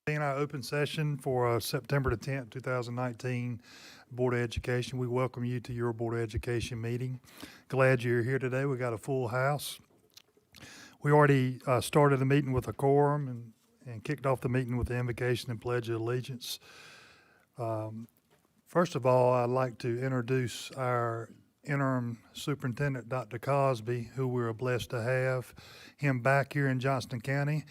In our open session for September the 10th, 2019 Board of Education. We welcome you to your Board of Education meeting. Glad you're here today. We got a full house. We already started the meeting with a quorum and kicked off the meeting with the invocation and pledge of allegiance. First of all, I'd like to introduce our interim superintendent, Dr. Cosby, who we're blessed to have him back here in Johnston County.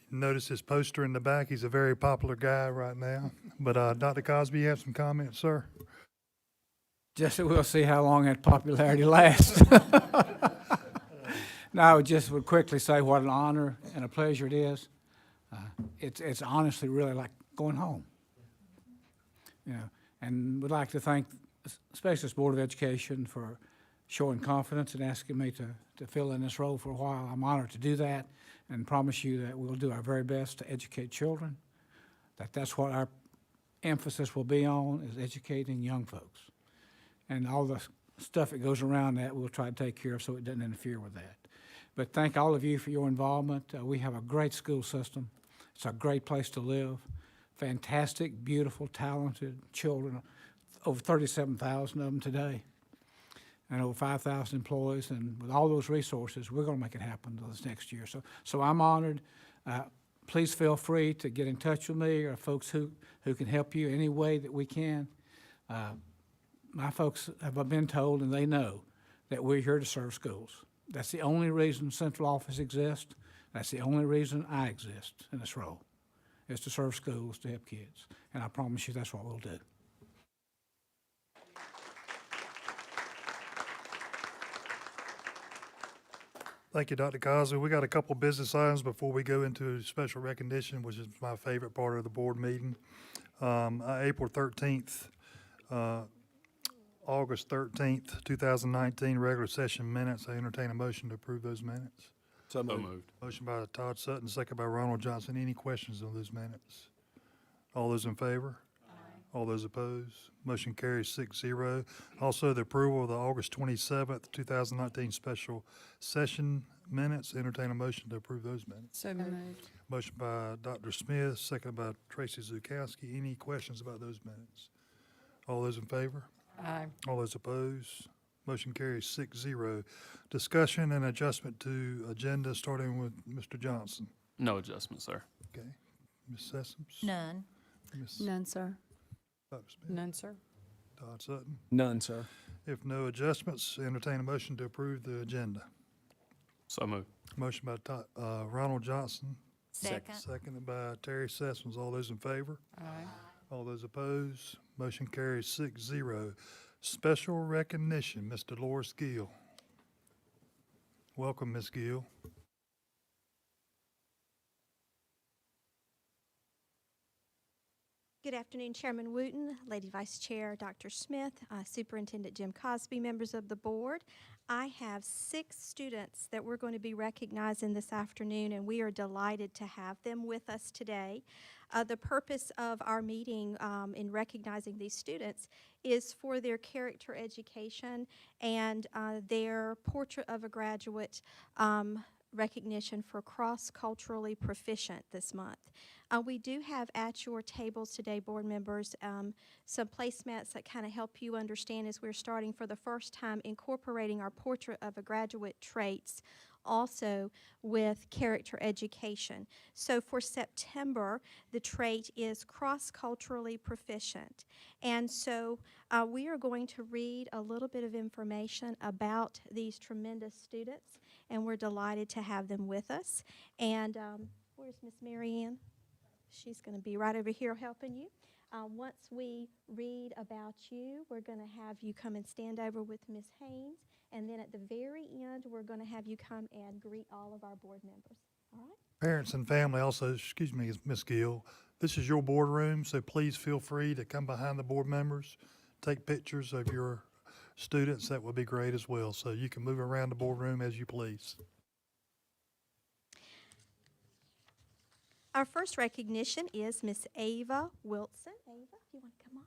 Notice his poster in the back. He's a very popular guy right now. But Dr. Cosby, you have some comments, sir? Just that we'll see how long that popularity lasts. No, I just would quickly say what an honor and a pleasure it is. It's honestly really like going home. You know, and would like to thank especially this Board of Education for showing confidence and asking me to fill in this role for a while. I'm honored to do that and promise you that we'll do our very best to educate children, that's what our emphasis will be on, is educating young folks. And all the stuff that goes around that we'll try to take care of so it doesn't interfere with that. But thank all of you for your involvement. We have a great school system. It's a great place to live. Fantastic, beautiful, talented children, over 37,000 of them today, and over 5,000 employees, and with all those resources, we're going to make it happen this next year. So I'm honored. Please feel free to get in touch with me or folks who can help you any way that we can. My folks have been told, and they know, that we're here to serve schools. That's the only reason central office exists. That's the only reason I exist in this role, is to serve schools, to help kids. And I promise you that's what we'll do. Thank you, Dr. Cosby. We got a couple business items before we go into special recognition, which is my favorite part of the board meeting. April 13th, August 13th, 2019, regular session minutes. I entertain a motion to approve those minutes. So moved. Motion by Todd Sutton, second by Ronald Johnson. Any questions on those minutes? All those in favor? All those opposed? Motion carries 6-0. Also, the approval of the August 27th, 2019 special session minutes. Entertain a motion to approve those minutes. So moved. Motion by Dr. Smith, second by Tracy Zukowski. Any questions about those minutes? All those in favor? Aye. All those opposed? Motion carries 6-0. Discussion and adjustment to agenda, starting with Mr. Johnston. No adjustment, sir. Okay. Ms. Sessoms? None. Ms. None, sir. Dr. Smith? None, sir. Todd Sutton? None, sir. If no adjustments, entertain a motion to approve the agenda. So moved. Motion by Ronald Johnson, Second. seconded by Terry Sessoms. All those in favor? Aye. All those opposed? Motion carries 6-0. Special recognition, Mr. Dolores Gill. Welcome, Ms. Gill. Good afternoon, Chairman Wooten, Lady Vice Chair Dr. Smith, Superintendent Jim Cosby, members of the board. I have 6 students that we're going to be recognizing this afternoon, and we are delighted to have them with us today. The purpose of our meeting in recognizing these students is for their character education and their portrait of a graduate recognition for cross-culturally proficient this month. We do have at your tables today, board members, some placemats that kind of help you understand as we're starting for the first time incorporating our portrait of a graduate traits also with character education. So for September, the trait is cross-culturally proficient. And so we are going to read a little bit of information about these tremendous students, and we're delighted to have them with us. And where's Miss Marianne? She's going to be right over here helping you. Once we read about you, we're going to have you come and stand over with Miss Haynes. And then at the very end, we're going to have you come and greet all of our board members. All right? Parents and family also, excuse me, Ms. Gill, this is your boardroom, so please feel free to come behind the board members, take pictures of your students. That would be great as well. So you can move around the boardroom as you please. Our first recognition is Miss Ava Wilson. Ava, if you want to come on.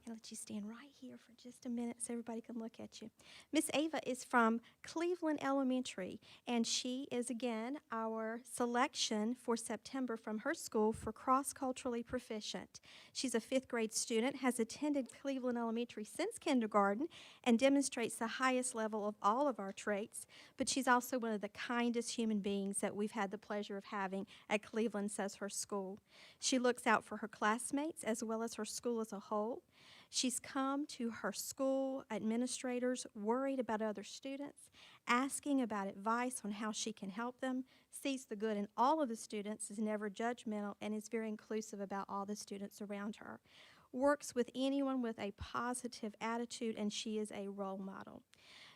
And let you stand right here for just a minute so everybody can look at you. Miss Ava is from Cleveland Elementary, and she is, again, our selection for September from her school for cross-culturally proficient. She's a 5th grade student, has attended Cleveland Elementary since kindergarten, and demonstrates the highest level of all of our traits, but she's also one of the kindest human beings that we've had the pleasure of having at Cleveland, says her school. She looks out for her classmates as well as her school as a whole. She's come to her school administrators worried about other students, asking about advice on how she can help them, sees the good in all of the students, is never judgmental, and is very inclusive about all the students around her. Works with anyone with a positive attitude, and she is a role model.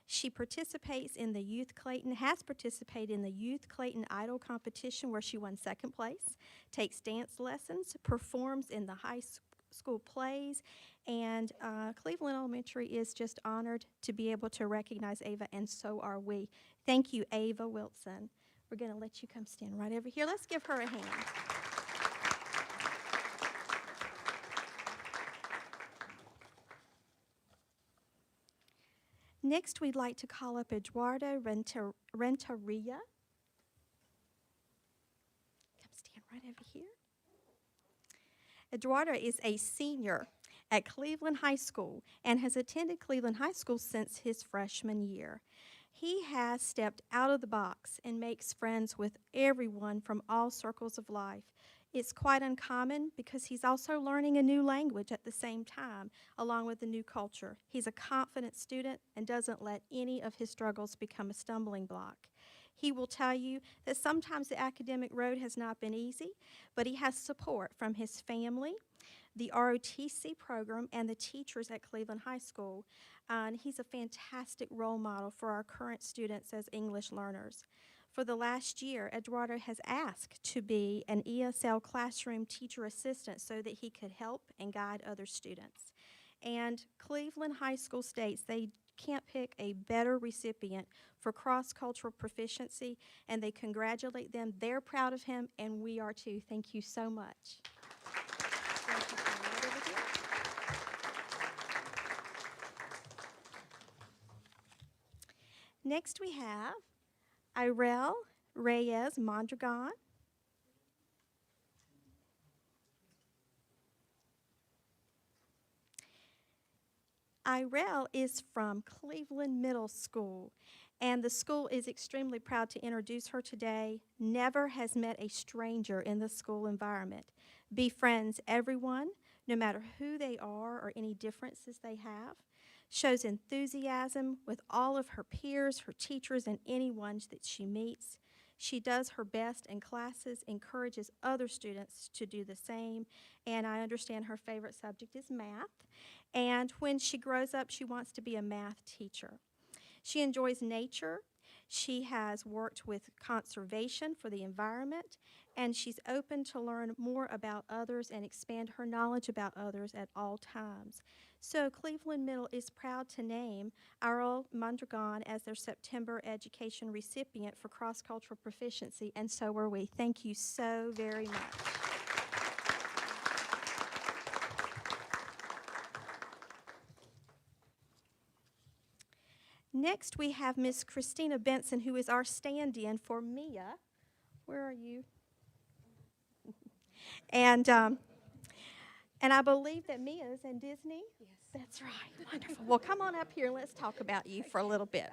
She participates in the Youth Clayton, has participated in the Youth Clayton Idol competition where she won 2nd place, takes dance lessons, performs in the high school plays, and Cleveland Elementary is just honored to be able to recognize Ava, and so are we. Thank you, Ava Wilson. We're going to let you come stand right over here. Let's give her a hand. Next, we'd like to call up Eduardo Renteria. Come stand right over here. Eduardo is a senior at Cleveland High School and has attended Cleveland High School since his freshman year. He has stepped out of the box and makes friends with everyone from all circles of life. It's quite uncommon because he's also learning a new language at the same time, along with a new culture. He's a confident student and doesn't let any of his struggles become a stumbling block. He will tell you that sometimes the academic road has not been easy, but he has support from his family, the ROTC program, and the teachers at Cleveland High School. And he's a fantastic role model for our current students as English learners. For the last year, Eduardo has asked to be an ESL classroom teacher assistant so that he could help and guide other students. And Cleveland High School states they can't pick a better recipient for cross-cultural proficiency, and they congratulate them. They're proud of him, and we are too. Thank you so much. Next we have Irel Reyes Mondragon. Irel is from Cleveland Middle School, and the school is extremely proud to introduce her today. Never has met a stranger in the school environment. Befriends everyone, no matter who they are or any differences they have. Shows enthusiasm with all of her peers, her teachers, and anyone that she meets. She does her best in classes, encourages other students to do the same, and I understand her favorite subject is math. And when she grows up, she wants to be a math teacher. She enjoys nature. She has worked with conservation for the environment, and she's open to learn more about others and expand her knowledge about others at all times. So Cleveland Middle is proud to name Irel Mondragon as their September education recipient for cross-cultural proficiency, and so are we. Thank you so very much. Next, we have Miss Christina Benson, who is our stand-in for Mia. Where are you? And I believe that Mia is in Disney? Yes. That's right. Wonderful. Well, come on up here and let's talk about you for a little bit.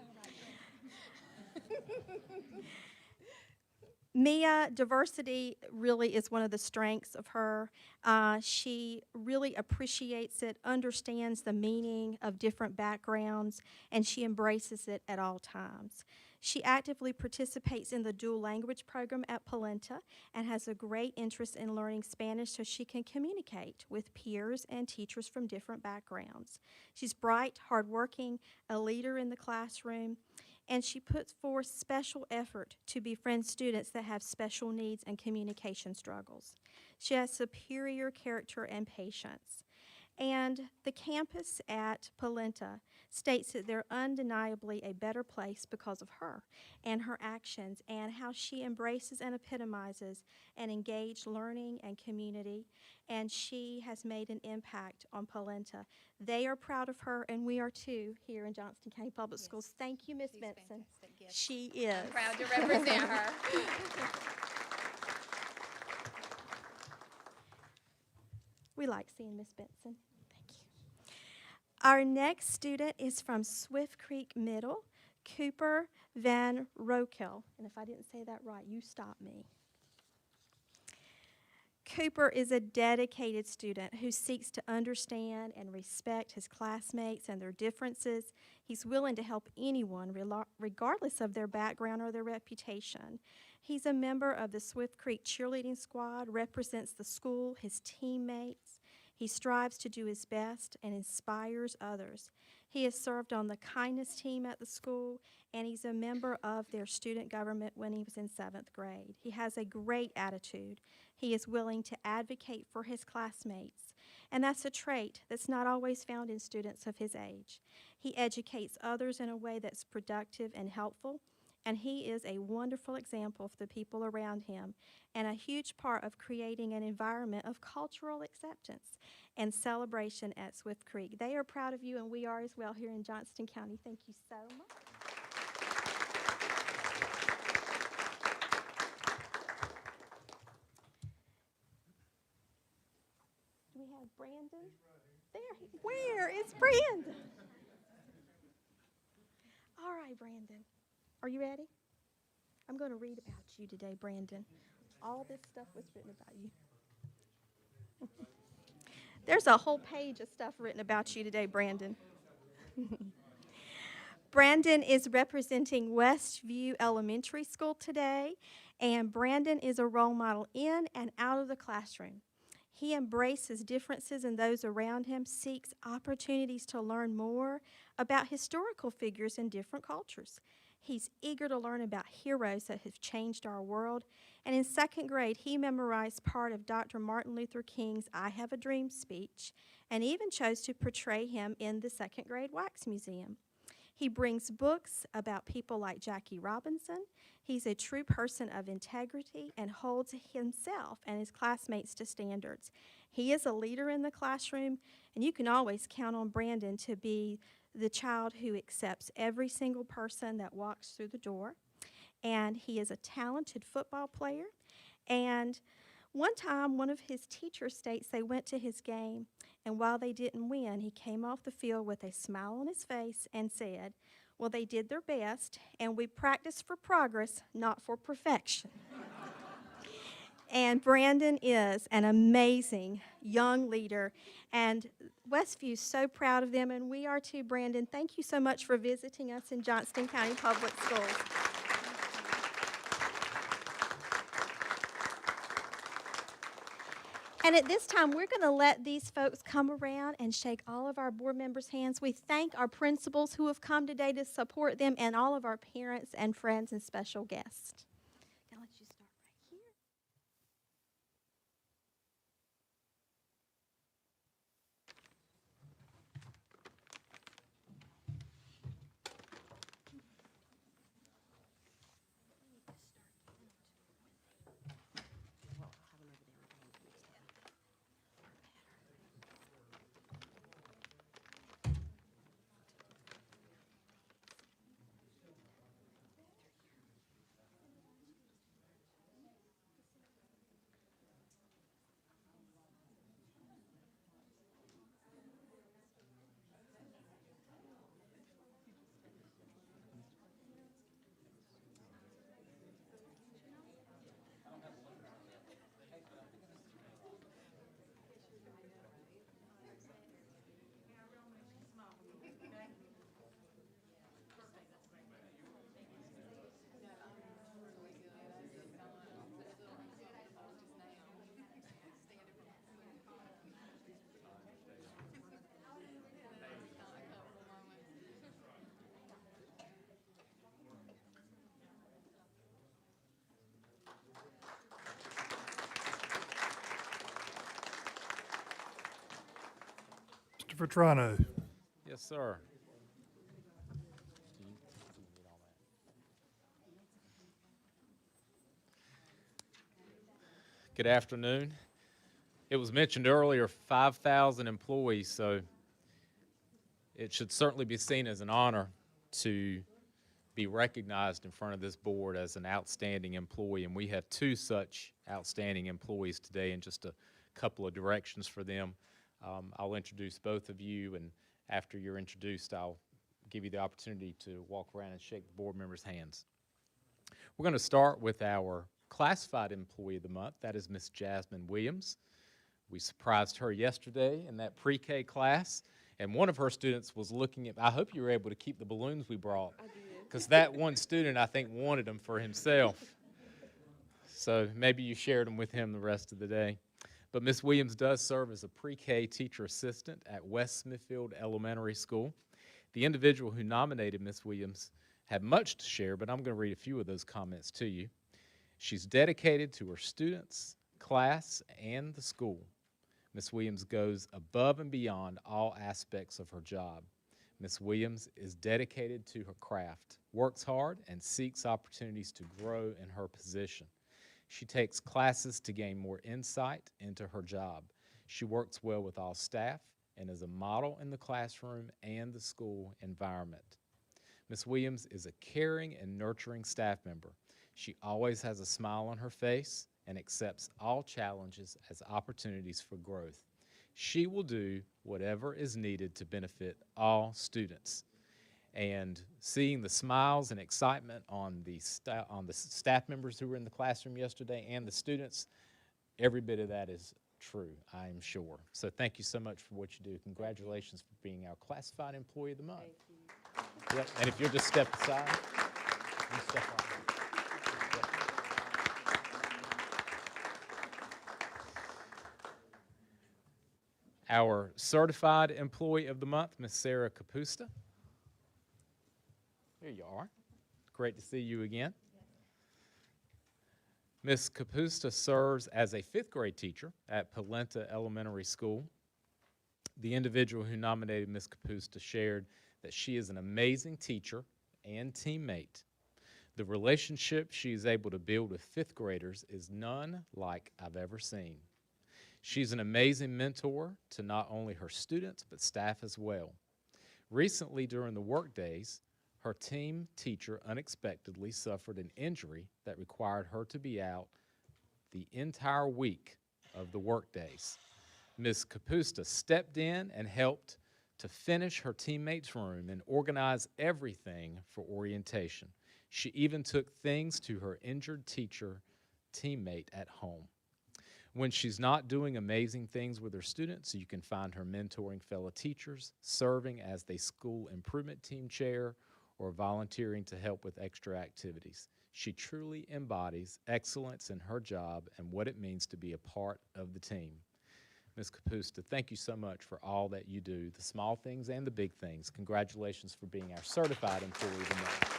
Mia, diversity really is one of the strengths of her. She really appreciates it, understands the meaning of different backgrounds, and she embraces it at all times. She actively participates in the dual language program at Polenta and has a great interest in learning Spanish so she can communicate with peers and teachers from different backgrounds. She's bright, hardworking, a leader in the classroom, and she puts forth special effort to befriend students that have special needs and communication struggles. She has superior character and patience. And the campus at Polenta states that they're undeniably a better place because of her and her actions and how she embraces and epitomizes an engaged learning and community. And she has made an impact on Polenta. They are proud of her, and we are too here in Johnston County Public Schools. Thank you, Ms. She's Benson. fantastic, yes. She is. I'm proud to represent her. We like seeing Miss Benson. Thank you. Our next student is from Swift Creek Middle, Cooper Van Rokel. And if I didn't say that right, you stop me. Cooper is a dedicated student who seeks to understand and respect his classmates and their differences. He's willing to help anyone, regardless of their background or their reputation. He's a member of the Swift Creek cheerleading squad, represents the school, his teammates. He strives to do his best and inspires others. He has served on the kindness team at the school, and he's a member of their student government when he was in 7th grade. He has a great attitude. He is willing to advocate for his classmates, and that's a trait that's not always found in students of his age. He educates others in a way that's productive and helpful, and he is a wonderful example for the people around him and a huge part of creating an environment of cultural acceptance and celebration at Swift Creek. They are proud of you, and we are as well here in Johnston County. Thank you so much. Do we have Brandon? There. Where is Brandon? All right, Brandon. Are you ready? I'm going to read about you today, Brandon. All this stuff was written about you. There's a whole page of stuff written about you today, Brandon. Brandon is representing Westview Elementary School today, and Brandon is a role model in and out of the classroom. He embraces differences in those around him, seeks opportunities to learn more about historical figures in different cultures. He's eager to learn about heroes that have changed our world. And in 2nd grade, he memorized part of Dr. Martin Luther King's I Have a Dream speech and even chose to portray him in the 2nd grade Wax Museum. He brings books about people like Jackie Robinson. He's a true person of integrity and holds himself and his classmates to standards. He is a leader in the classroom, and you can always count on Brandon to be the child who accepts every single person that walks through the door. And he is a talented football player. And one time, one of his teachers states they went to his game, and while they didn't win, he came off the field with a smile on his face and said, "Well, they did their best, and we practiced for progress, not for perfection." And Brandon is an amazing young leader, and Westview's so proud of them, and we are too, Brandon. Thank you so much for visiting us in Johnston County Public Schools. And at this time, we're going to let these folks come around and shake all of our board members' hands. We thank our principals who have come today to support them and all of our parents and friends and special guests. I'll let you start right here. Mr. Vetrano. Yes, sir. Good afternoon. It was mentioned earlier, 5,000 employees, so it should certainly be seen as an honor to be recognized in front of this board as an outstanding employee, and we have two such outstanding employees today, and just a couple of directions for them. I'll introduce both of you, and after you're introduced, I'll give you the opportunity to walk around and shake the board members' hands. We're going to start with our classified employee of the month. That is Miss Jasmine Williams. We surprised her yesterday in that pre-K class, and one of her students was looking at, I hope you were able to keep the balloons we brought. I did. Because that one student, I think, wanted them for himself. So maybe you shared them with him the rest of the day. But Miss Williams does serve as a pre-K teacher assistant at West Smithfield Elementary School. The individual who nominated Miss Williams had much to share, but I'm going to read a few of those comments to you. She's dedicated to her students, class, and the school. Miss Williams goes above and beyond all aspects of her job. Miss Williams is dedicated to her craft, works hard, and seeks opportunities to grow in her position. She takes classes to gain more insight into her job. She works well with all staff and is a model in the classroom and the school environment. Miss Williams is a caring and nurturing staff member. She always has a smile on her face and accepts all challenges as opportunities for growth. She will do whatever is needed to benefit all students. And seeing the smiles and excitement on the staff members who were in the classroom yesterday and the students, every bit of that is true, I am sure. So thank you so much for what you do. Congratulations for being our classified employee of the month. Thank you. Yep. And if you'll just step aside, you step on. Our certified employee of the month, Miss Sarah Capusta. Here you are. Great to see you again. Miss Capusta serves as a 5th grade teacher at Polenta Elementary School. The individual who nominated Miss Capusta shared that she is an amazing teacher and teammate. The relationship she is able to build with 5th graders is none like I've ever seen. She's an amazing mentor to not only her students, but staff as well. Recently, during the work days, her team teacher unexpectedly suffered an injury that required her to be out the entire week of the work days. Ms. Capusta stepped in and helped to finish her teammate's room and organize everything for orientation. She even took things to her injured teacher teammate at home. When she's not doing amazing things with her students, you can find her mentoring fellow teachers, serving as the school improvement team chair, or volunteering to help with extra activities. She truly embodies excellence in her job and what it means to be a part of the team. Ms. Capusta, thank you so much for all that you do, the small things and the big things. Congratulations for being our certified employee of the month.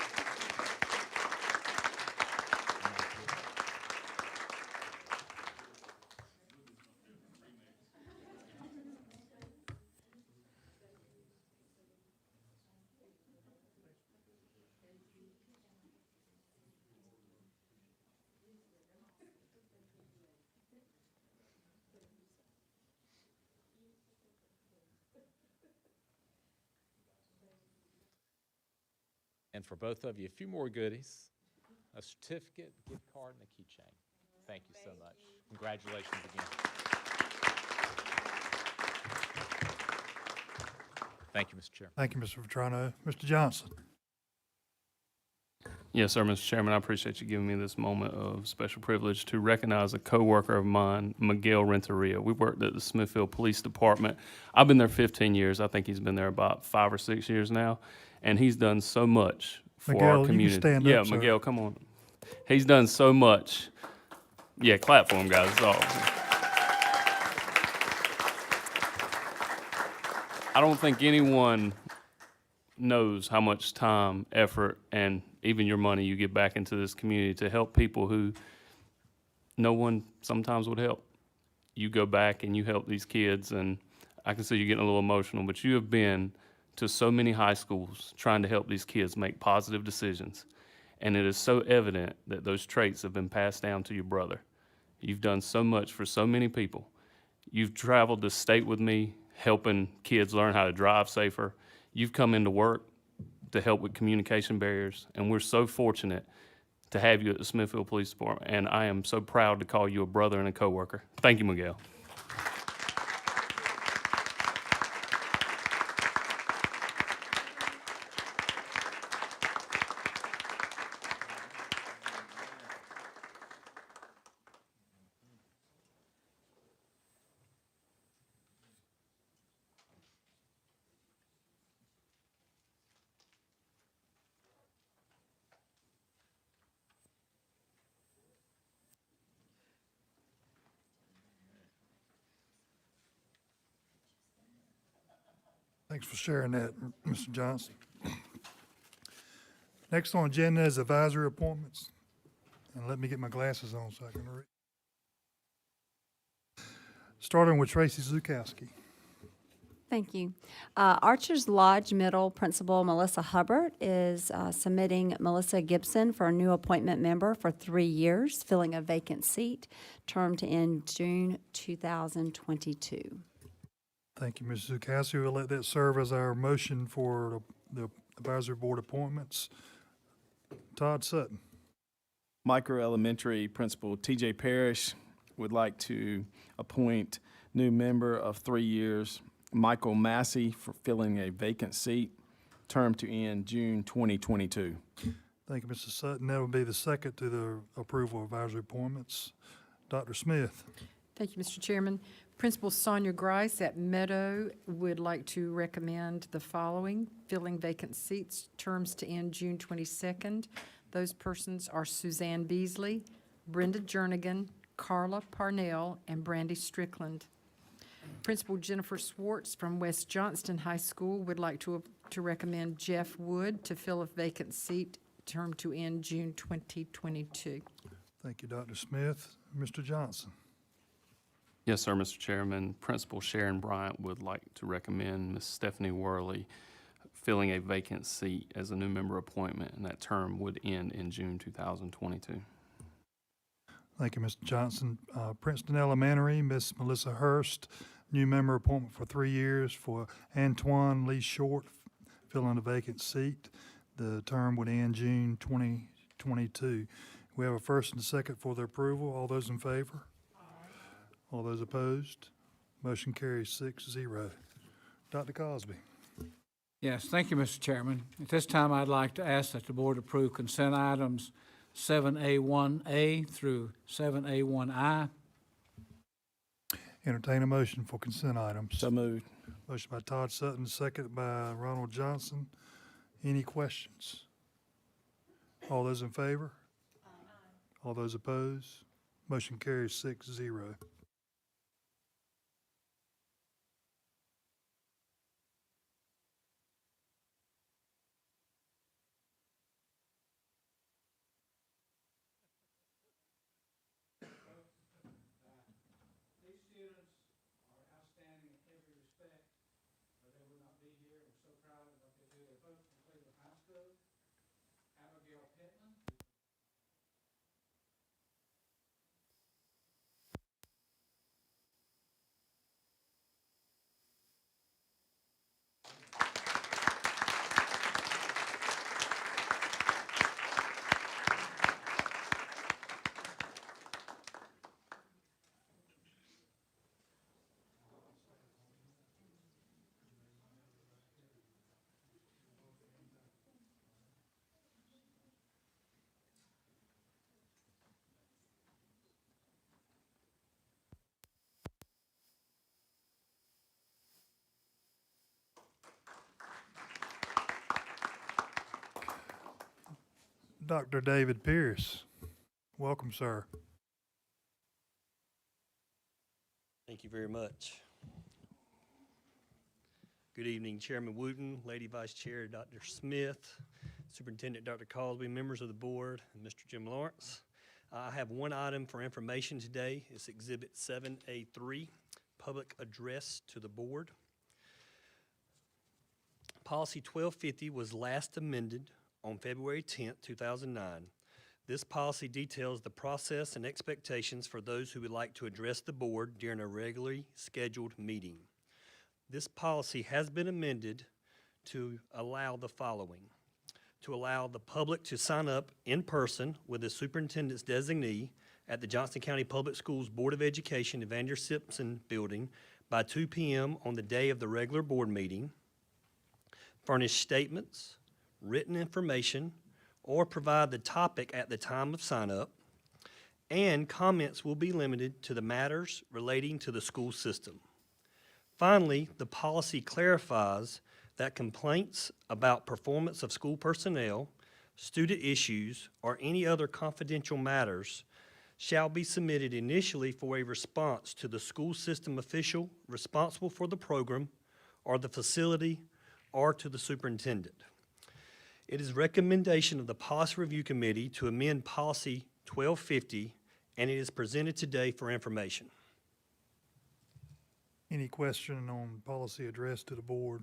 And for both of you, a few more goodies, a certificate, gift card, and a keychain. Thank you so much. Congratulations again. Thank you, Mr. Chair. Thank you, Mr. Vetrano. Mr. Johnston. Yes, sir, Mr. Chairman, I appreciate you giving me this moment of special privilege to recognize a coworker of mine, Miguel Renteria. We worked at the Smithfield Police Department. I've been there 15 years. I think he's been there about 5 or 6 years now, and he's done so much for Miguel, our you can community. stand yeah, up, sir. Miguel, come on. He's done so much. Yeah, clap for him, guys. It's awesome. I don't think anyone knows how much time, effort, and even your money you get back into this community to help people who no one sometimes would help. You go back and you help these kids, and I can see you getting a little emotional, but you have been to so many high schools trying to help these kids make positive decisions. And it is so evident that those traits have been passed down to your brother. You've done so much for so many people. You've traveled the state with me, helping kids learn how to drive safer. You've come into work to help with communication barriers, and we're so fortunate to have you at the Smithfield Police Department, and I am so proud to call you a brother and a coworker. Thank you, Miguel. Thanks for sharing that, Mr. Johnston. Next on agenda is advisory appointments. And let me get my glasses on so I can read. Starting with Tracy Zukowski. Thank you. Archer's Lodge Middle Principal Melissa Hubbard is submitting Melissa Gibson for a new appointment member for 3 years, filling a vacant seat, term to end June 2022. Thank you, Ms. Zukowski. We'll let that serve as our motion for the advisory board appointments. Todd Sutton. Micro Elementary Principal T.J. Parrish would like to appoint new member of 3 years, Michael Massey, for filling a vacant seat, term to end June 2022. Thank you, Mr. Sutton. That will be the second to the approval of advisory appointments. Dr. Smith. Thank you, Mr. Chairman. Principal Sonia Grice at Meadow would like to recommend the following, filling vacant seats, terms to end June 22nd. Those persons are Suzanne Beasley, Brenda Jernigan, Carla Parnell, and Brandy Strickland. Principal Jennifer Swartz from West Johnston High School would like to recommend Jeff Wood to fill a vacant seat, term to end June 2022. Thank you, Dr. Smith. Mr. Johnson. Yes, sir, Mr. Chairman. Principal Sharon Bryant would like to recommend Ms. Stephanie Worley filling a vacant seat as a new member appointment, and that term would end in June 2022. Thank you, Mr. Johnson. Princeton Elementary, Miss Melissa Hurst, new member appointment for 3 years for Antoine Lee Short, filling a vacant seat. The term would end June 2022. We have a first and a second for the approval. All those in favor? All those opposed? Motion carries 6-0. Dr. Cosby. Yes, thank you, Mr. Chairman. At this time, I'd like to ask that the board approve consent items 7A1A through 7A1I. Entertain a motion for consent items. So moved. Motion by Todd Sutton, second by Ronald Johnson. Any questions? All those in favor? All those opposed? Motion carries 6-0. Dr. David Pierce. Welcome, sir. Thank you very much. Good evening, Chairman Wooten, Lady Vice Chair Dr. Smith, Superintendent Dr. Cosby, members of the board, and Mr. Jim Lawrence. I have one item for information today. It's Exhibit 7A3, public address to the board. Policy 1250 was last amended on February 10th, 2009. This policy details the process and expectations for those who would like to address the board during a regularly scheduled meeting. This policy has been amended to allow the following: to allow the public to sign up in person with the superintendent's designee at the Johnston County Public Schools Board of Education Evander Simpson Building by 2 p.m. on the day of the regular board meeting, furnish statements, written information, or provide the topic at the time of sign-up, and comments will be limited to the matters relating to the school system. Finally, the policy clarifies that complaints about performance of school personnel, student issues, or any other confidential matters shall be submitted initially for a response to the school system official responsible for the program or the facility or to the superintendent. It is recommendation of the Policy Review Committee to amend Policy 1250, and it is presented today for information. Any question on policy address to the board?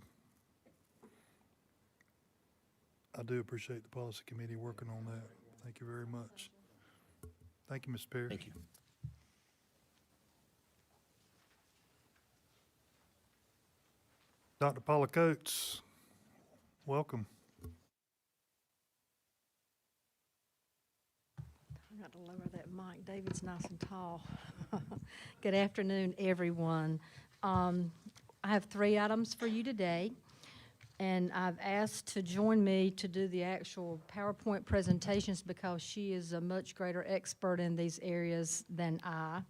I do appreciate the policy committee working on that. Thank you very much. Thank you, Ms. Perry. Thank you. Dr. Paula Coates, welcome. I got to lower that mic. David's nice and tall. Good afternoon, everyone. I have 3 items for you today, and I've asked to join me to do the actual PowerPoint presentations because she is a much greater expert in these areas than I.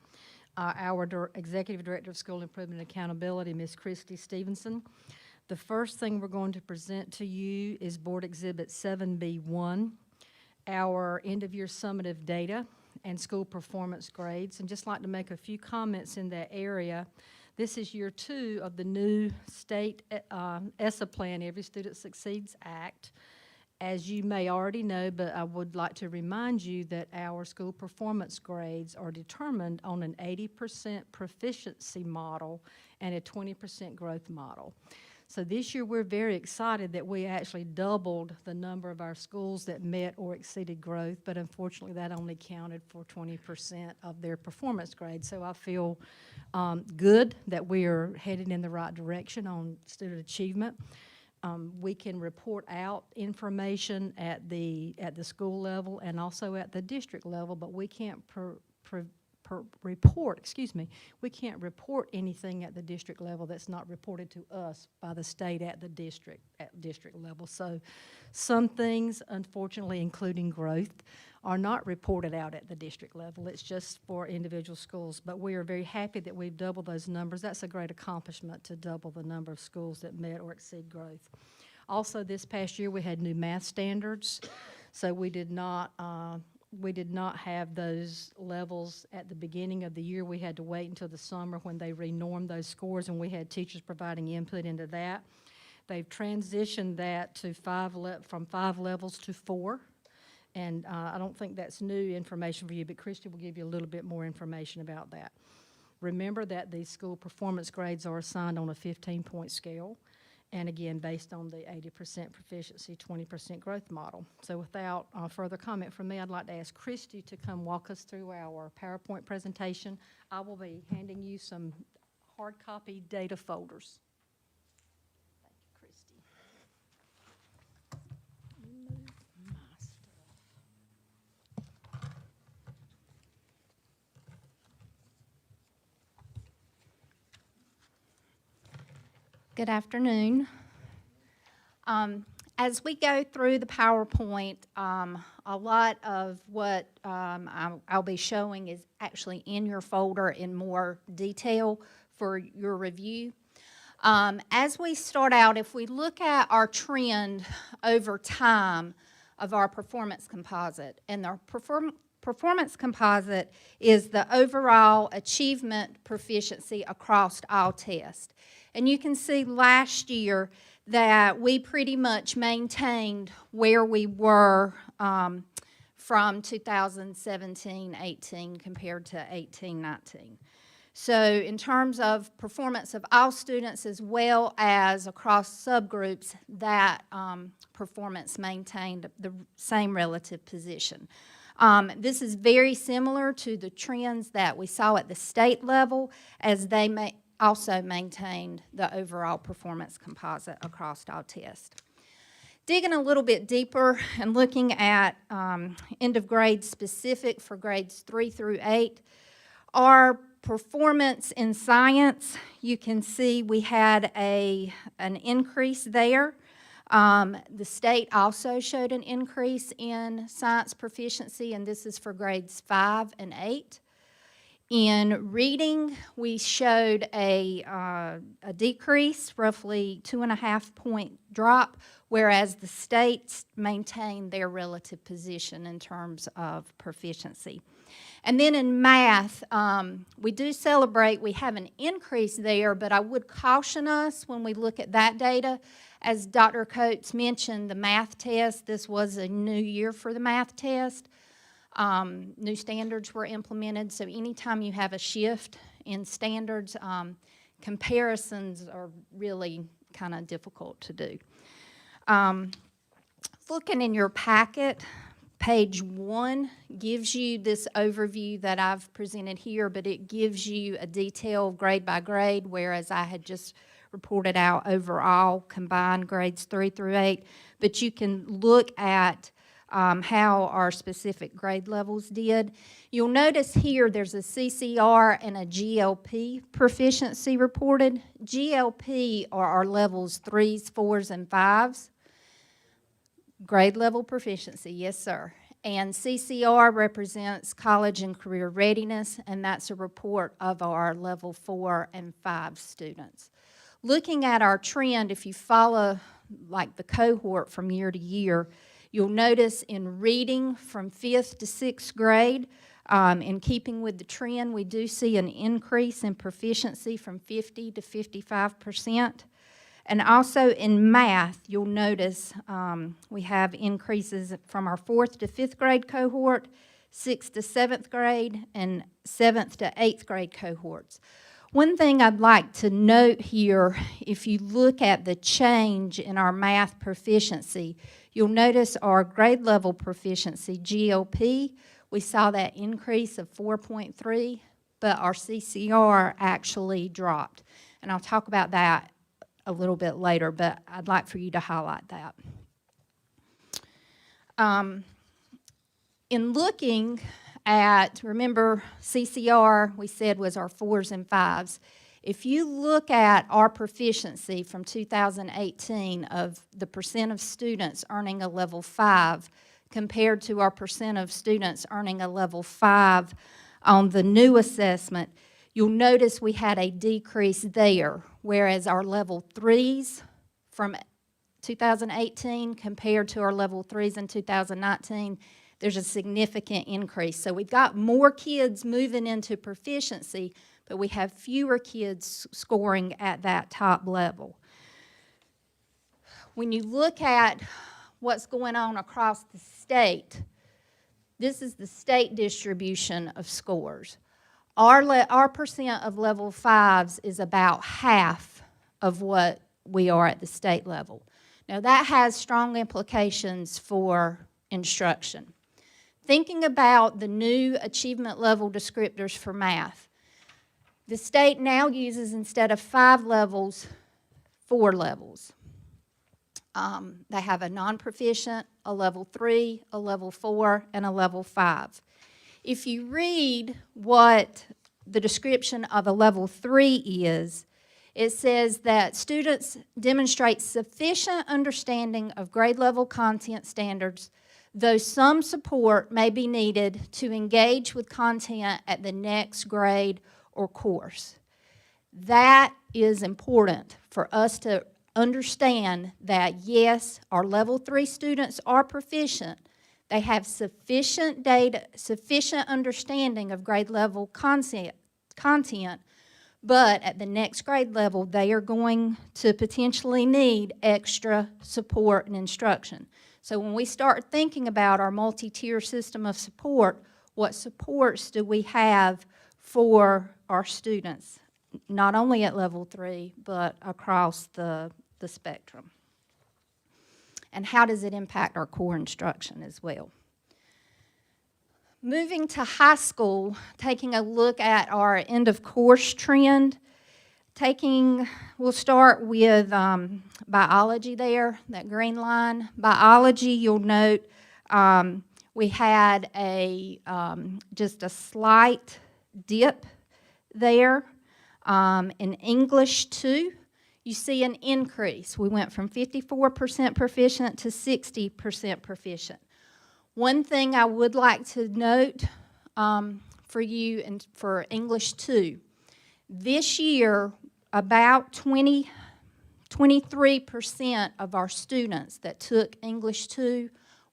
Our Executive Director of School Improvement and Accountability, Ms. Christy Stevenson. The first thing we're going to present to you is Board Exhibit 7B1, our end-of-year summative data and school performance grades. And just like to make a few comments in that area. This is year 2 of the new state ESSA plan, Every Student Succeeds Act. As you may already know, but I would like to remind you that our school performance grades are determined on an 80% proficiency model and a 20% growth model. So this year, we're very excited that we actually doubled the number of our schools that met or exceeded growth, but unfortunately, that only counted for 20% of their performance grade. So I feel good that we are headed in the right direction on student achievement. We can report out information at the school level and also at the district level, but we can't we can't report anything at the district level that's not reported to us by the state at district level. So some things, unfortunately, including growth, are not reported out at the district level. It's just for individual schools. But we are very happy that we've doubled those numbers. That's a great accomplishment to double the number of schools that met or exceed growth. Also, this past year, we had new math standards. So we did not have those levels at the beginning of the year. We had to wait until the summer when they renormed those scores, and we had teachers providing input into that. They've transitioned that to from 5 levels to 4. And I don't think that's new information for you, but Christy will give you a little bit more information about that. Remember that these school performance grades are assigned on a 15-point scale, and again, based on the 80% proficiency, 20% growth model. So without further comment from me, I'd like to ask Christy to come walk us through our PowerPoint presentation. I will be handing you some hard copy data folders. Thank you, Christy. Move my stuff. Good afternoon. As we go through the PowerPoint, a lot of what I'll be showing is actually in your folder in more detail for your review. As we start out, if we look at our trend over time of our performance composite, and our performance composite is the overall achievement proficiency across all tests. And you can see last year that we pretty much maintained where we were from 2017-18 compared to 18-19. So in terms of performance of all students as well as across subgroups, that performance maintained the same relative position. This is very similar to the trends that we saw at the state level, as they also maintained the overall performance composite across all tests. Digging a little bit deeper and looking at end of grade specific for grades 3 through 8, our performance in science, you can see we had an increase there. The state also showed an increase in science proficiency, and this is for grades 5 and 8. In reading, we showed a decrease, roughly 2.5-point drop, whereas the states maintained their relative position in terms of proficiency. And then in math, we do celebrate, we have an increase there, but I would caution us when we look at that data. As Dr. Coates mentioned, the math test, this was a new year for the math test. New standards were implemented, so anytime you have a shift in standards, comparisons are really kind of difficult to do. Looking in your packet, page 1 gives you this overview that I've presented here, but it gives you a detailed grade by grade, whereas I had just reported out overall combined grades 3 through 8. But you can look at how our specific grade levels did. You'll notice here there's a CCR and a GLP proficiency reported. GLP are our levels 3s, 4s, and 5s. Grade level proficiency, yes sir. And CCR represents college and career readiness, and that's a report of our level 4 and 5 students. Looking at our trend, if you follow like the cohort from year to year, you'll notice in reading from 5th to 6th grade, in keeping with the trend, we do see an increase in proficiency from 50 to 55%. And also in math, you'll notice we have increases from our 4th to 5th grade cohort, 6th to 7th grade, and 7th to 8th grade cohorts. One thing I'd like to note here, if you look at the change in our math proficiency, you'll notice our grade level proficiency, GLP, we saw that increase of 4.3, but our CCR actually dropped. And I'll talk about that a little bit later, but I'd like for you to highlight that. In looking at, remember CCR we said was our 4s and 5s. If you look at our proficiency from 2018 of the percent of students earning a level 5 compared to our percent of students earning a level 5 on the new assessment, you'll notice we had a decrease there, whereas our level 3s from 2018 compared to our level 3s in 2019, there's a significant increase. So we've got more kids moving into proficiency, but we have fewer kids scoring at that top level. When you look at what's going on across the state, this is the state distribution of scores. Our percent of level 5s is about half of what we are at the state level. Now that has strong implications for instruction. Thinking about the new achievement level descriptors for math, the state now uses, instead of 5 levels, 4 levels. They have a non-proficient, a level 3, a level 4, and a level 5. If you read what the description of a level 3 is, it says that students demonstrate sufficient understanding of grade level content standards, though some support may be needed to engage with content at the next grade or course. That is important for us to understand that, yes, our level 3 students are proficient. They have sufficient data, sufficient understanding of grade level content, but at the next grade level, they are going to potentially need extra support and instruction. So when we start thinking about our multi-tier system of support, what supports do we have for our students, not only at level 3, but across the spectrum. And how does it impact our core instruction as well? Moving to high school, taking a look at our end of course trend, we'll start with biology there, that green line. Biology, you'll note we had just a slight dip there. In English 2, you see an increase. We went from 54% proficient to 60% proficient. One thing I would like to note for you and for English 2, this year about 23% of our students that took English 2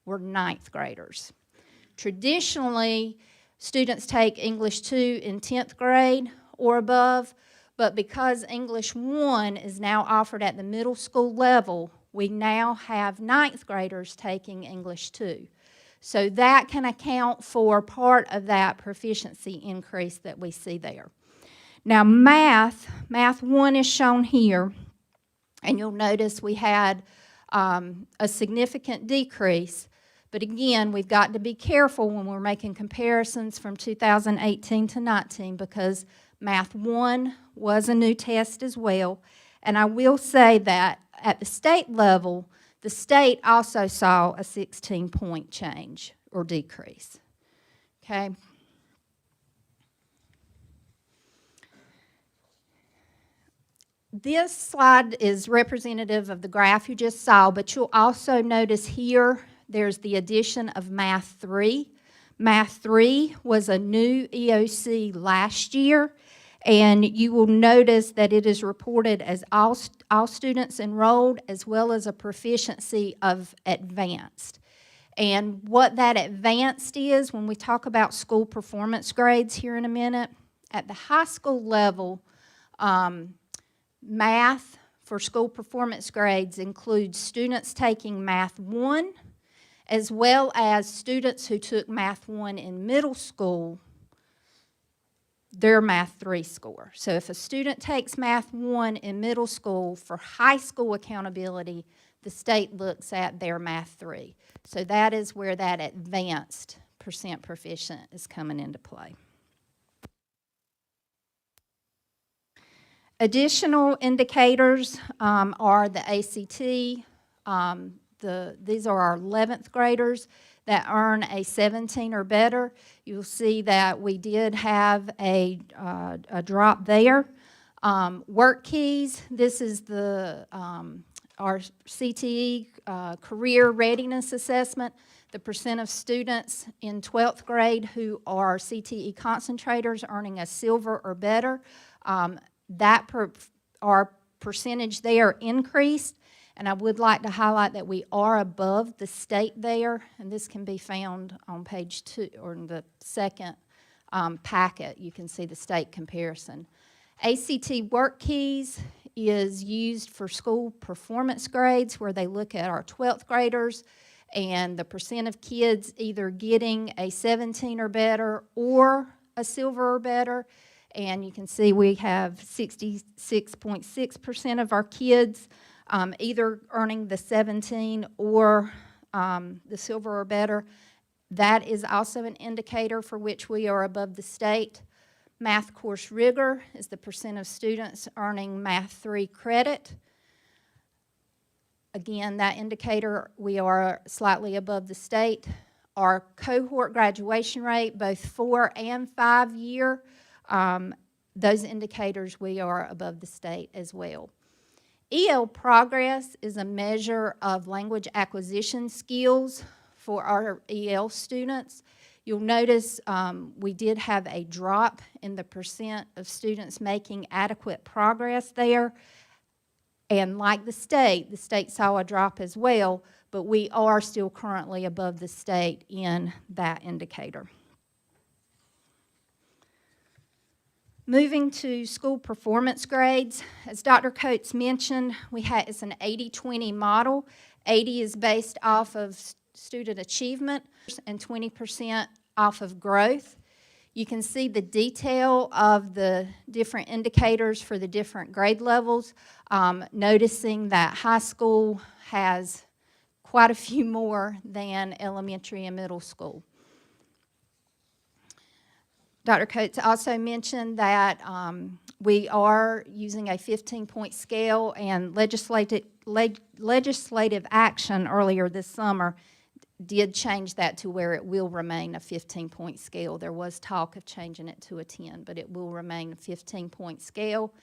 were 9th graders. Traditionally, students take English 2 in 10th grade or above, but because English 1 is now offered at the middle school level, we now have 9th graders taking English 2. So that can account for part of that proficiency increase that we see there. Now math 1 is shown here, and you'll notice we had a significant decrease. But again, we've got to be careful when we're making comparisons from 2018 to 19 because Math 1 was a new test as well. And I will say that at the state level, the state also saw a 16-point change or decrease. Okay? This slide is representative of the graph you just saw, but you'll also notice here there's the addition of Math 3. Math 3 was a new EOC last year, and you will notice that it is reported as all students enrolled as well as a proficiency of advanced. And what that advanced is, when we talk about school performance grades here in a minute, at the high school level, math for school performance grades includes students taking Math 1 as well as students who took Math 1 in middle school, their Math 3 score. So if a student takes Math 1 in middle school for high school accountability, the state looks at their Math 3. So that is where that advanced percent proficient is coming into play. Additional indicators are the ACT. These are our 11th graders that earn a 17 or better. You'll see that we did have a drop there. Work keys, this is our CTE career readiness assessment. The percent of students in 12th grade who are CTE concentrators earning a silver or better, our percentage there increased. And I would like to highlight that we are above the state there, and this can be found on page 2 or in the second packet. You can see the state comparison. ACT work keys is used for school performance grades where they look at our 12th graders and the percent of kids either getting a 17 or better or a silver or better. And you can see we have 66.6% of our kids either earning the 17 or the silver or better. That is also an indicator for which we are above the state. Math course rigor is the percent of students earning Math 3 credit. Again, that indicator, we are slightly above the state. Our cohort graduation rate, both 4 and 5 year, those indicators we are above the state as well. EL progress is a measure of language acquisition skills for our EL students. You'll notice we did have a drop in the percent of students making adequate progress there. And like the state saw a drop as well, but we are still currently above the state in that indicator. Moving to school performance grades, as Dr. Coates mentioned, it's an 80-20 model. 80 is based off of student achievement and 20% off of growth. You can see the detail of the different indicators for the different grade levels, noticing that high school has quite a few more than elementary and middle school. Dr. Coates also mentioned that we are using a 15-point scale, and legislative action earlier this summer did change that to where it will remain a 15-point scale. There was talk of changing it to a 10, but it will remain a 15-point scale.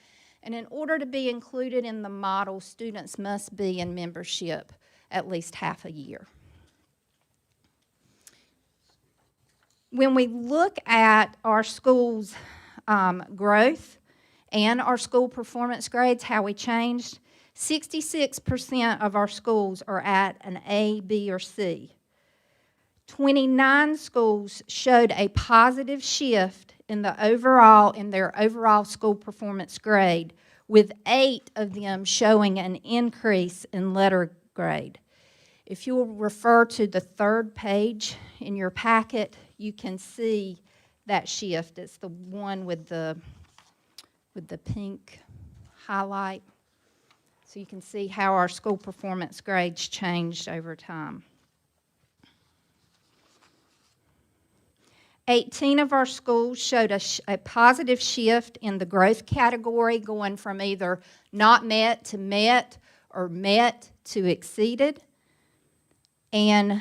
And in order to be included in the model, students must be in membership at least half a year. When we look at our school's growth and our school performance grades, how we changed, 66% of our schools are at an A, B, or C. 29 schools showed a positive shift in their overall school performance grade, with 8 of them showing an increase in letter grade. If you'll refer to the third page in your packet, you can see that shift. It's the one with the pink highlight. So you can see how our school performance grades changed over time. 18 of our schools showed a positive shift in the growth category, going from either not met to met or met to exceeded. And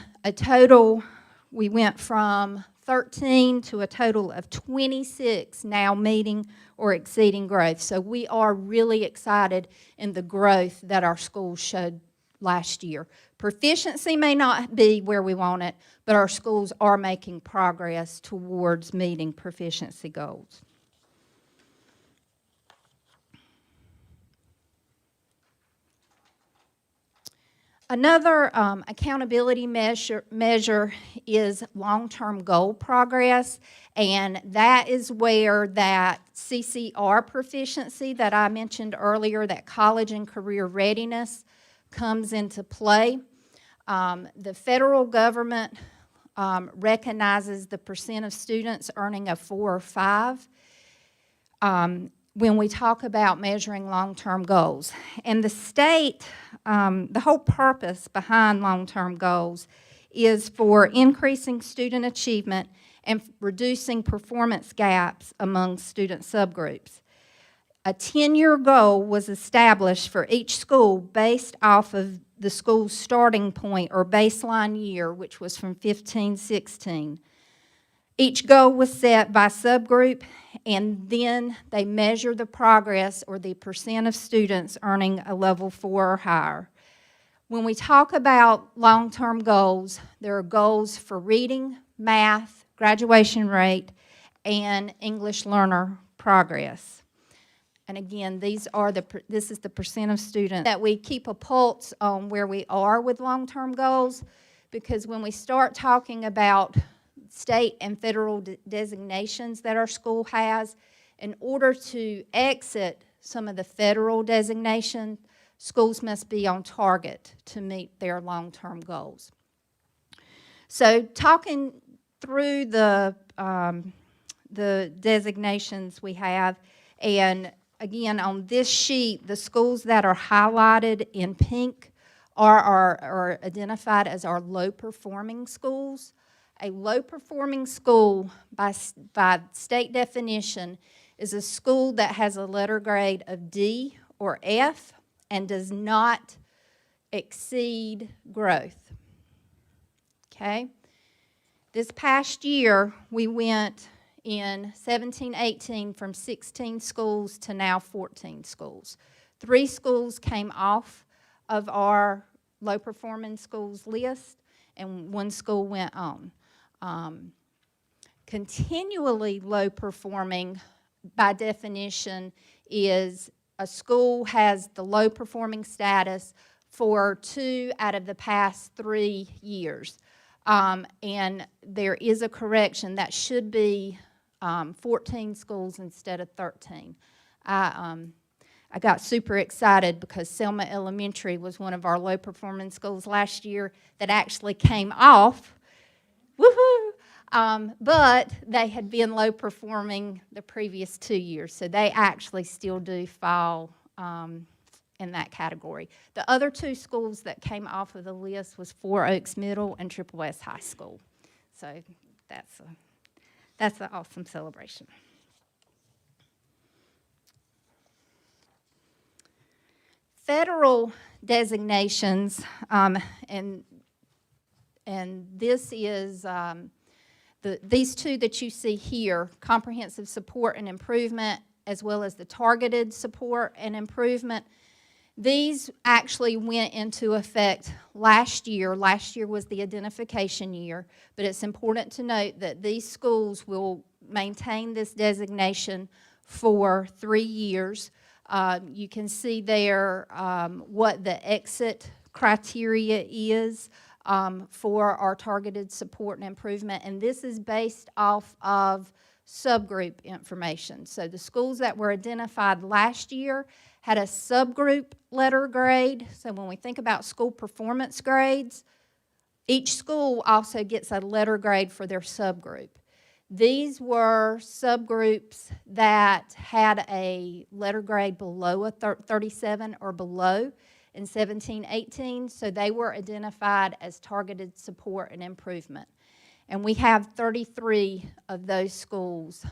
we went from 13 to a total of 26 now meeting or exceeding growth. So we are really excited in the growth that our schools showed last year. Proficiency may not be where we want it, but our schools are making progress towards meeting proficiency goals. Another accountability measure is long-term goal progress, and that is where that CCR proficiency that I mentioned earlier, that college and career readiness, comes into play. The federal government recognizes the percent of students earning a 4 or 5 when we talk about measuring long-term goals. And the state, the whole purpose behind long-term goals is for increasing student achievement and reducing performance gaps among student subgroups. A 10-year goal was established for each school based off of the school's starting point or baseline year, which was from 15-16. Each goal was set by subgroup, and then they measure the progress or the percent of students earning a level 4 or higher. When we talk about long-term goals, there are goals for reading, math, graduation rate, and English learner progress. And again, this is the percent of students that we keep a pulse on where we are with long-term goals, because when we start talking about state and federal designations that our school has, in order to exit some of the federal designation, schools must be on target to meet their long-term goals. So talking through the designations we have, and again, on this sheet, the schools that are highlighted in pink are identified as our low-performing schools. A low-performing school, by state definition, is a school that has a letter grade of D or F and does not exceed growth. Okay? This past year, we went in 17-18 from 16 schools to now 14 schools. 3 schools came off of our low-performing schools list, and 1 school went on. Continually low-performing, by definition, is a school has the low-performing status for 2 out of the past 3 years. And there is a correction that should be 14 schools instead of 13. I got super excited because Selma Elementary was one of our low-performing schools last year that actually came off, woohoo, But they had been low performing the previous 2 years, so they actually still do fall in that category. The other two schools that came off of the list was Four Oaks Middle and Triple S High School. So that's an awesome celebration. Federal designations, and this is these two that you see here, comprehensive support and improvement, as well as the targeted support and improvement. These actually went into effect last year. Last year was the identification year, but it's important to note that these schools will maintain this designation for 3 years. You can see there what the exit criteria is for our targeted support and improvement, and this is based off of subgroup information. So the schools that were identified last year had a subgroup letter grade. So when we think about school performance grades, each school also gets a letter grade for their subgroup. These were subgroups that had a letter grade below a 37 or below in 17-18, so they were identified as targeted support and improvement. And we have 33 of those schools.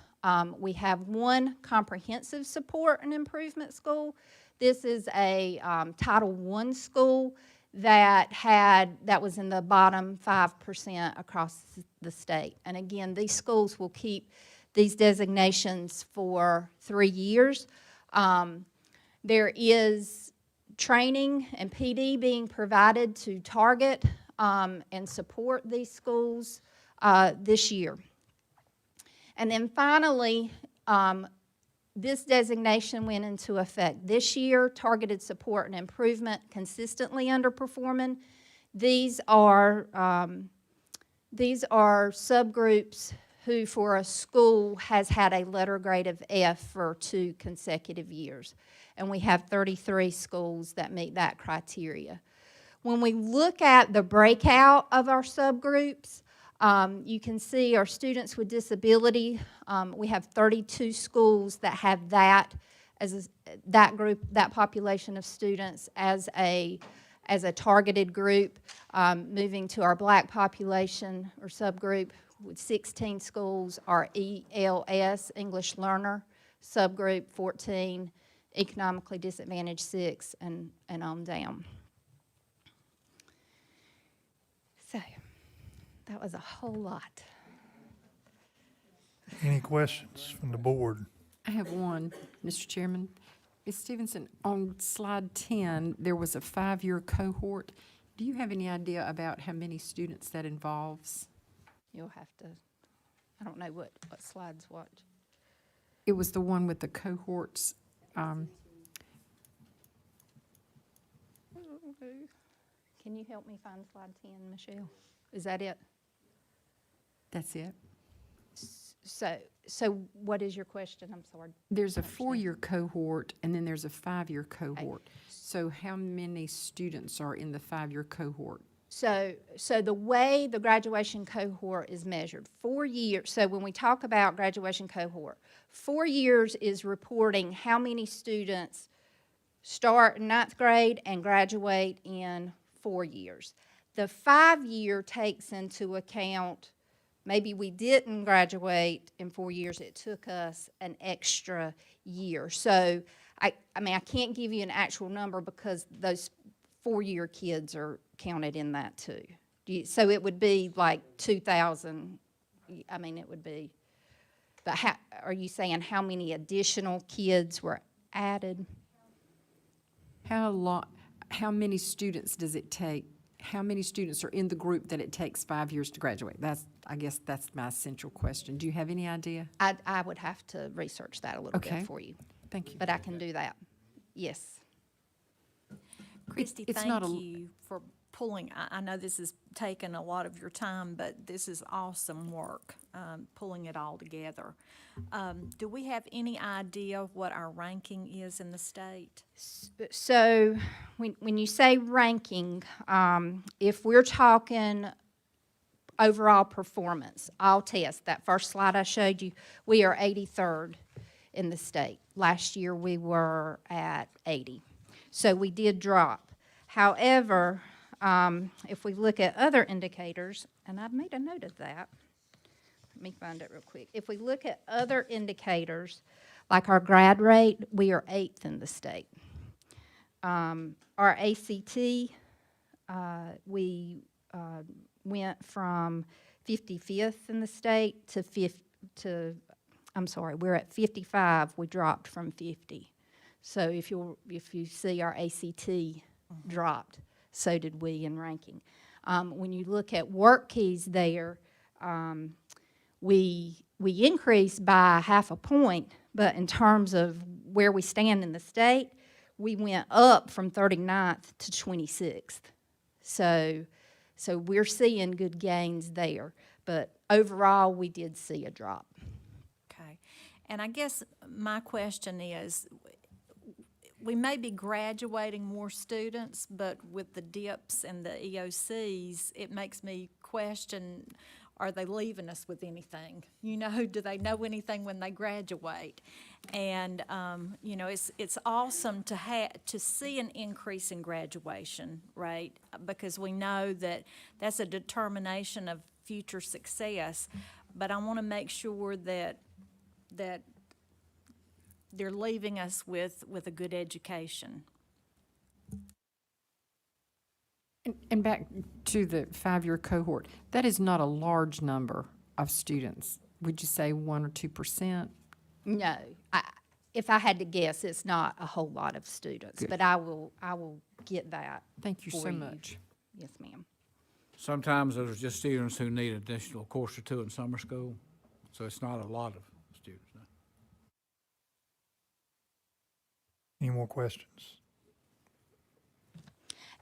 We have one comprehensive support and improvement school. This is a Title I school that was in the bottom 5% across the state. And again, these schools will keep these designations for 3 years. There is training and PD being provided to target and support these schools this year. And then finally, this designation went into effect this year, targeted support and improvement, consistently underperforming. These are subgroups who, for a school, has had a letter grade of F for 2 consecutive years. And we have 33 schools that meet that criteria. When we look at the breakout of our subgroups, you can see our students with disability. We have 32 schools that have that population of students as a targeted group. Moving to our black population or subgroup with 16 schools, our ELS, English Learner subgroup, 14, economically disadvantaged 6, and on down. So that was a whole lot. Any questions from the board? I have one, Mr. Chairman. Ms. Stevenson, on slide 10, there was a 5-year cohort. Do you have any idea about how many students that involves? You'll have to, I don't know what slides what. It was the one with the cohorts. Can you help me find slide 10, Michelle? Is that it? That's it. So what is your question? I'm sorry. There's a 4-year cohort, and then there's a 5-year cohort. So how many students are in the 5-year cohort? So the way the graduation cohort is measured, 4 years, so when we talk about graduation cohort, 4 years is reporting how many students start in 9th grade and graduate in 4 years. The 5-year takes into account, maybe we didn't graduate in 4 years, it took us an extra year. So, I mean, I can't give you an actual number because those 4-year kids are counted in that too. So it would be like 2,000, I mean, it would be, but are you saying how many additional kids were added? How many students does it take? How many students are in the group that it takes 5 years to graduate? I guess that's my central question. Do you have any idea? I would have to research that a little Okay. bit for you, Thank you. but I can do that. Yes. Christy, it's not thank a- you for pulling, I know this has taken a lot of your time, but this is awesome work, pulling it all together. Do we have any idea of what our ranking is in the state? So when you say ranking, if we're talking overall performance, all tests. That first slide I showed you, we are 83rd in the state. Last year, we were at 80. So we did drop. However, if we look at other indicators, and I've made a note of that. Let me find it real quick. If we look at other indicators, like our grad rate, we are 8th in the state. Our ACT, we went from 55th in the state we're at 55, we dropped from 50. So if you see our ACT dropped, so did we in ranking. When you look at work keys there, we increased by 0.5 point, but in terms of where we stand in the state, we went up from 39th to 26th. So we're seeing good gains there, but overall, we did see a drop. Okay. And I guess my question is, we may be graduating more students, but with the dips and the EOCs, it makes me question, are they leaving us with anything? You know, do they know anything when they graduate? And, you know, it's awesome to see an increase in graduation rate, because we know that that's a determination of future success. But I want to make sure that they're leaving us with a good education. And back to the 5-year cohort, that is not a large number of students. Would you say 1 or 2%? No, if I had to guess, it's not a whole lot of students, Good. but I will get that. Thank you for so much. Yes, ma'am. Sometimes those are just students who need an additional course or two in summer school, so it's not a lot of students. No. Any more questions?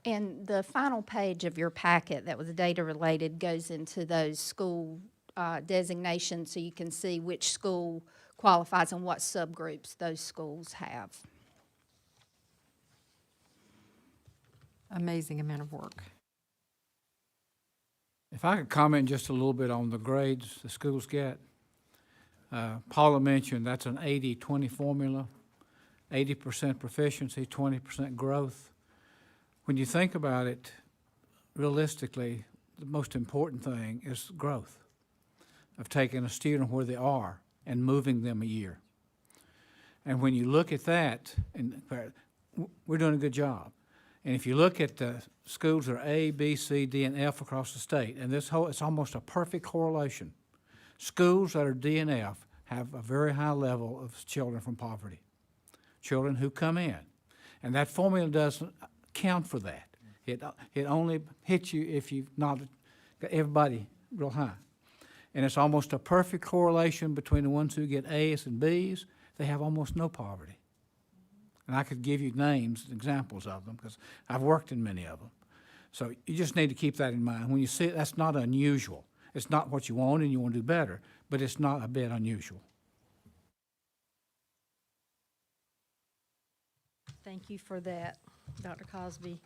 And the final page of your packet that was data related goes into those school designations, so you can see which school qualifies and what subgroups those schools have. Amazing amount of work. If I could comment just a little bit on the grades the schools get. Paula mentioned that's an 80-20 formula, 80% proficiency, 20% growth. When you think about it, realistically, the most important thing is growth, of taking a student where they are and moving them a year. And when you look at that, and we're doing a good job. And if you look at the schools that are A, B, C, D, and F across the state, and it's almost a perfect correlation. Schools that are D and F have a very high level of children from poverty, children who come in. And that formula doesn't count for that. It only hits you if you've not got everybody real high. And it's almost a perfect correlation between the ones who get A's and B's. They have almost no poverty. And I could give you names and examples of them because I've worked in many of them. So you just need to keep that in mind. When you see it, that's not unusual. It's not what you want and you want to do better, but it's not a bit unusual. Thank you for that, Dr. Cosby.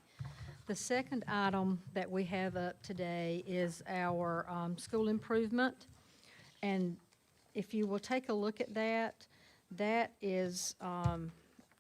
The second item that we have up today is our school improvement. And if you will take a look at that, that is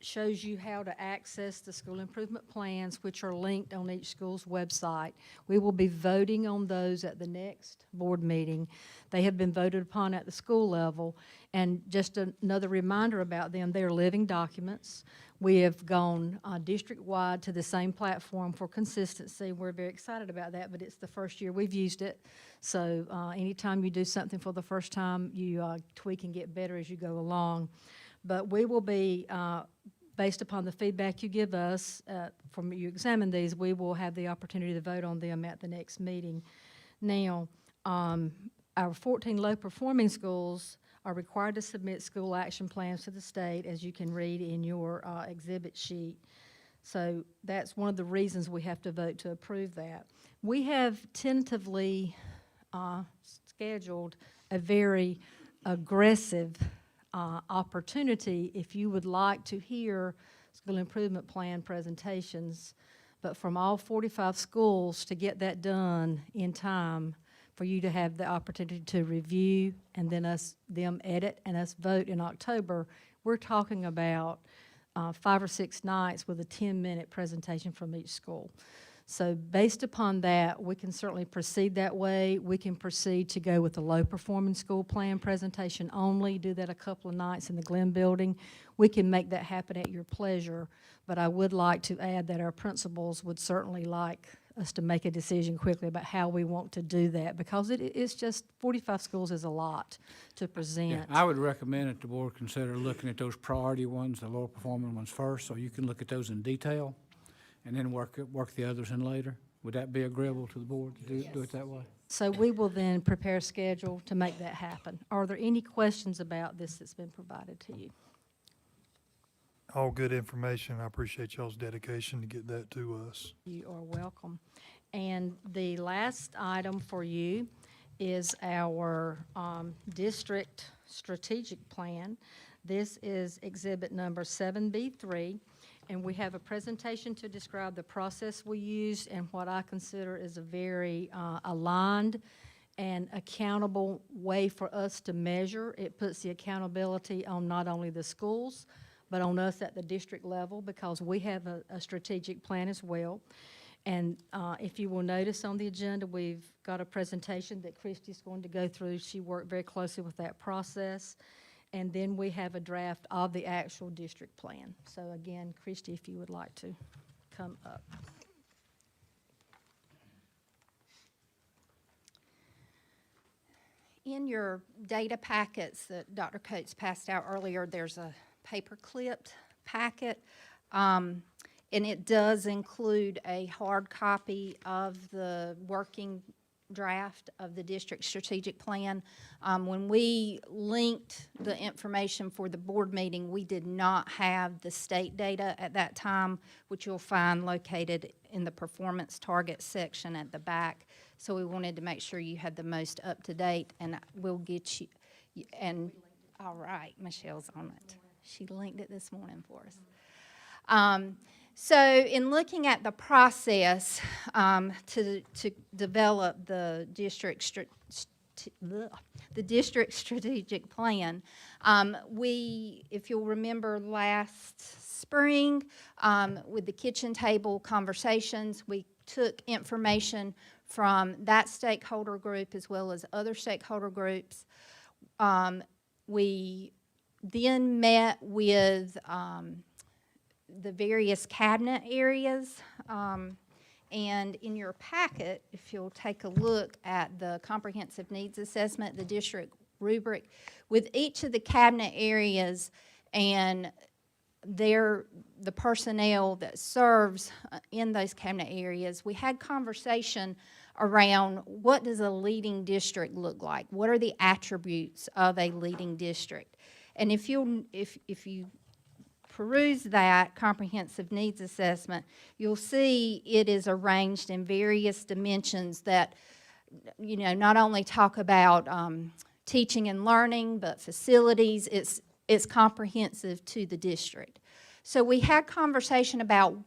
shows you how to access the school improvement plans, which are linked on each school's website. We will be voting on those at the next board meeting. They have been voted upon at the school level. And just another reminder about them, they are living documents. We have gone district-wide to the same platform for consistency. We're very excited about that, but it's the first year we've used it. So anytime you do something for the first time, you tweak and get better as you go along. But we will be, based upon the feedback you give us, from you examine these, we will have the opportunity to vote on them at the next meeting. Now, our 14 low-performing schools are required to submit school action plans to the state, as you can read in your exhibit sheet. So that's one of the reasons we have to vote to approve that. We have tentatively scheduled a very aggressive opportunity if you would like to hear school improvement plan presentations, but from all 45 schools to get that done in time for you to have the opportunity to review and then them edit and us vote in October, we're talking about 5 or 6 nights with a 10-minute presentation from each school. So based upon that, we can certainly proceed that way. We can proceed to go with the low-performing school plan presentation only, do that a couple of nights in the Glenn Building. We can make that happen at your pleasure, but I would like to add that our principals would certainly like us to make a decision quickly about how we want to do that, because it's just 45 schools is a lot to Yeah, present. I would recommend that the board consider looking at those priority ones, the lower performing ones first, so you can look at those in detail, and then work the others in later. Would that be agreeable to the board to do it that way? So we will then prepare a schedule to make that happen. Are there any questions about this that's been provided to you? All good information. I appreciate y'all's dedication to get that to us. You are welcome. And the last item for you is our district strategic plan. This is exhibit number 7B3, and we have a presentation to describe the process we use and what I consider is a very aligned and accountable way for us to measure. It puts the accountability on not only the schools, but on us at the district level, because we have a strategic plan as well. And if you will notice on the agenda, we've got a presentation that Christy's going to go through. She worked very closely with that process. And then we have a draft of the actual district plan. So again, Christy, if you would like to come up. In your data packets that Dr. Coates passed out earlier, there's a paper-clipped packet, and it does include a hard copy of the working draft of the district strategic plan. When we linked the information for the board meeting, we did not have the state data at that time, which you'll find located in the performance target section at the back. So we wanted to make sure you had the most up-to-date, and we'll get you, and, all right, Michelle's on it. She linked it this morning for us. So in looking at the process to develop the district strategic plan, if you'll remember last spring with the kitchen table conversations, we took information from that stakeholder group as well as other stakeholder groups. We then met with the various cabinet areas, and in your packet, if you'll take a look at the comprehensive needs assessment, the district rubric, with each of the cabinet areas and the personnel that serves in those cabinet areas, we had conversation around what does a leading district look like? What are the attributes of a leading district? And if you peruse that comprehensive needs assessment, you'll see it is arranged in various dimensions that, you know, not only talk about teaching and learning, but facilities. It's comprehensive to the district. So we had conversation about,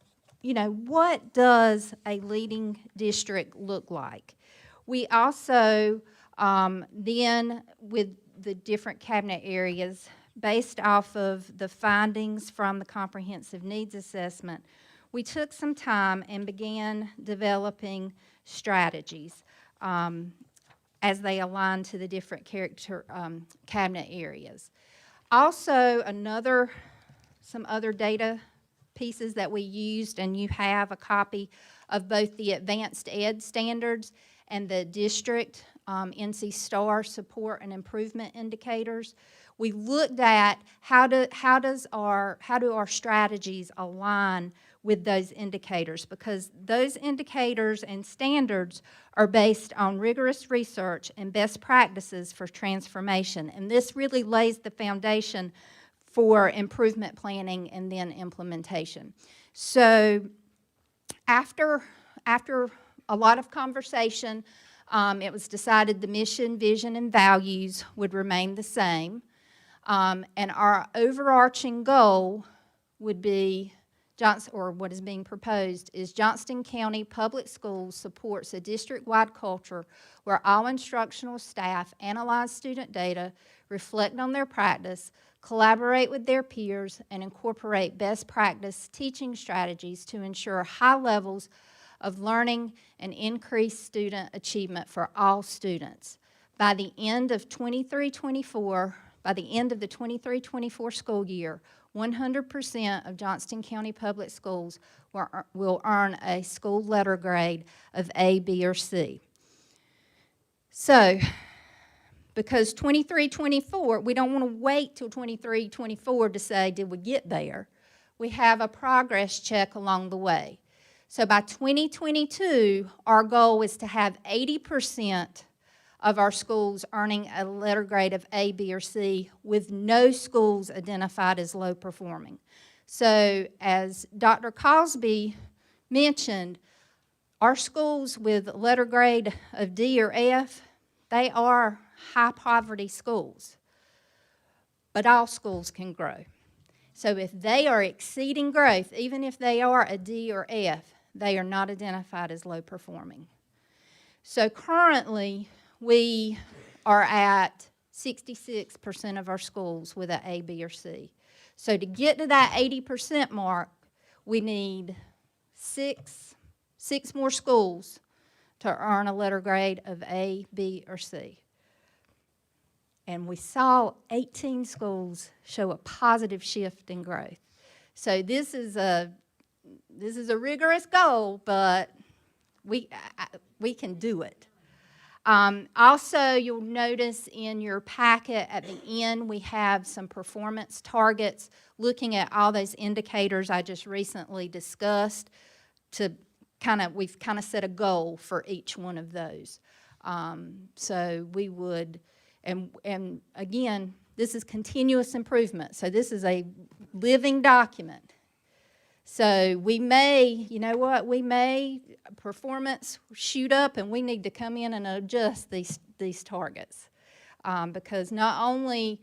you know, what does a leading district look like? We also then, with the different cabinet areas, based off of the findings from the comprehensive needs assessment, we took some time and began developing strategies as they align to the different cabinet areas. Also, some other data pieces that we used, and you have a copy of both the advanced ed standards and the district NC STAR support and improvement indicators. We looked at how do our strategies align with those indicators, because those indicators and standards are based on rigorous research and best practices for transformation. And this really lays the foundation for improvement planning and then implementation. So after a lot of conversation, it was decided the mission, vision, and values would remain the same. And our overarching goal would be or what is being proposed, is Johnston County Public Schools supports a district-wide culture where all instructional staff analyze student data, reflect on their practice, collaborate with their peers, and incorporate best practice teaching strategies to ensure high levels of learning and increased student achievement for all students. By the end of the 23-24 school year, 100% of Johnston County Public Schools will earn a school letter grade of A, B, or C. So, because 23-24, we don't want to wait till 23-24 to say, did we get there? We have a progress check along the way. So by 2022, our goal is to have 80% of our schools earning a letter grade of A, B, or C, with no schools identified as low performing. So as Dr. Cosby mentioned, our schools with letter grade of D or F, they are high poverty schools, but all schools can grow. So if they are exceeding growth, even if they are a D or F, they are not identified as low performing. So currently, we are at 66% of our schools with an A, B, or C. So to get to that 80% mark, we need six more schools to earn a letter grade of A, B, or C. And we saw 18 schools show a positive shift in growth. So this is a rigorous goal, but we can do it. Also, you'll notice in your packet at the end, we have some performance targets looking at all those indicators I just recently discussed. We've kind of set a goal for each one of those. So we would, and again, this is continuous improvement. So this is a living document. So we may, you know what, performance shoot up and we need to come in and adjust these targets. Because not only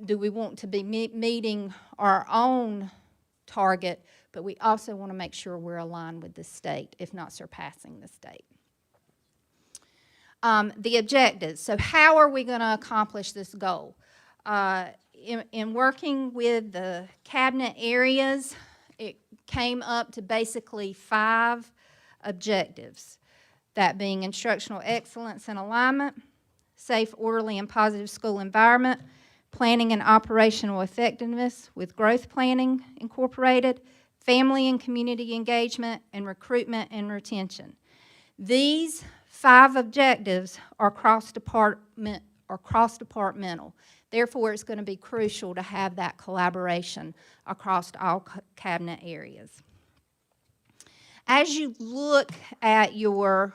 do we want to be meeting our own target, but we also want to make sure we're aligned with the state, if not surpassing the state. The objectives. So how are we going to accomplish this goal? In working with the cabinet areas, it came up to basically 5 objectives, that being instructional excellence and alignment, safe, orderly, and positive school environment, planning and operational effectiveness with growth planning incorporated, family and community engagement, and recruitment and retention. These 5 objectives are cross-departmental. Therefore, it's going to be crucial to have that collaboration across all cabinet areas. As you look at your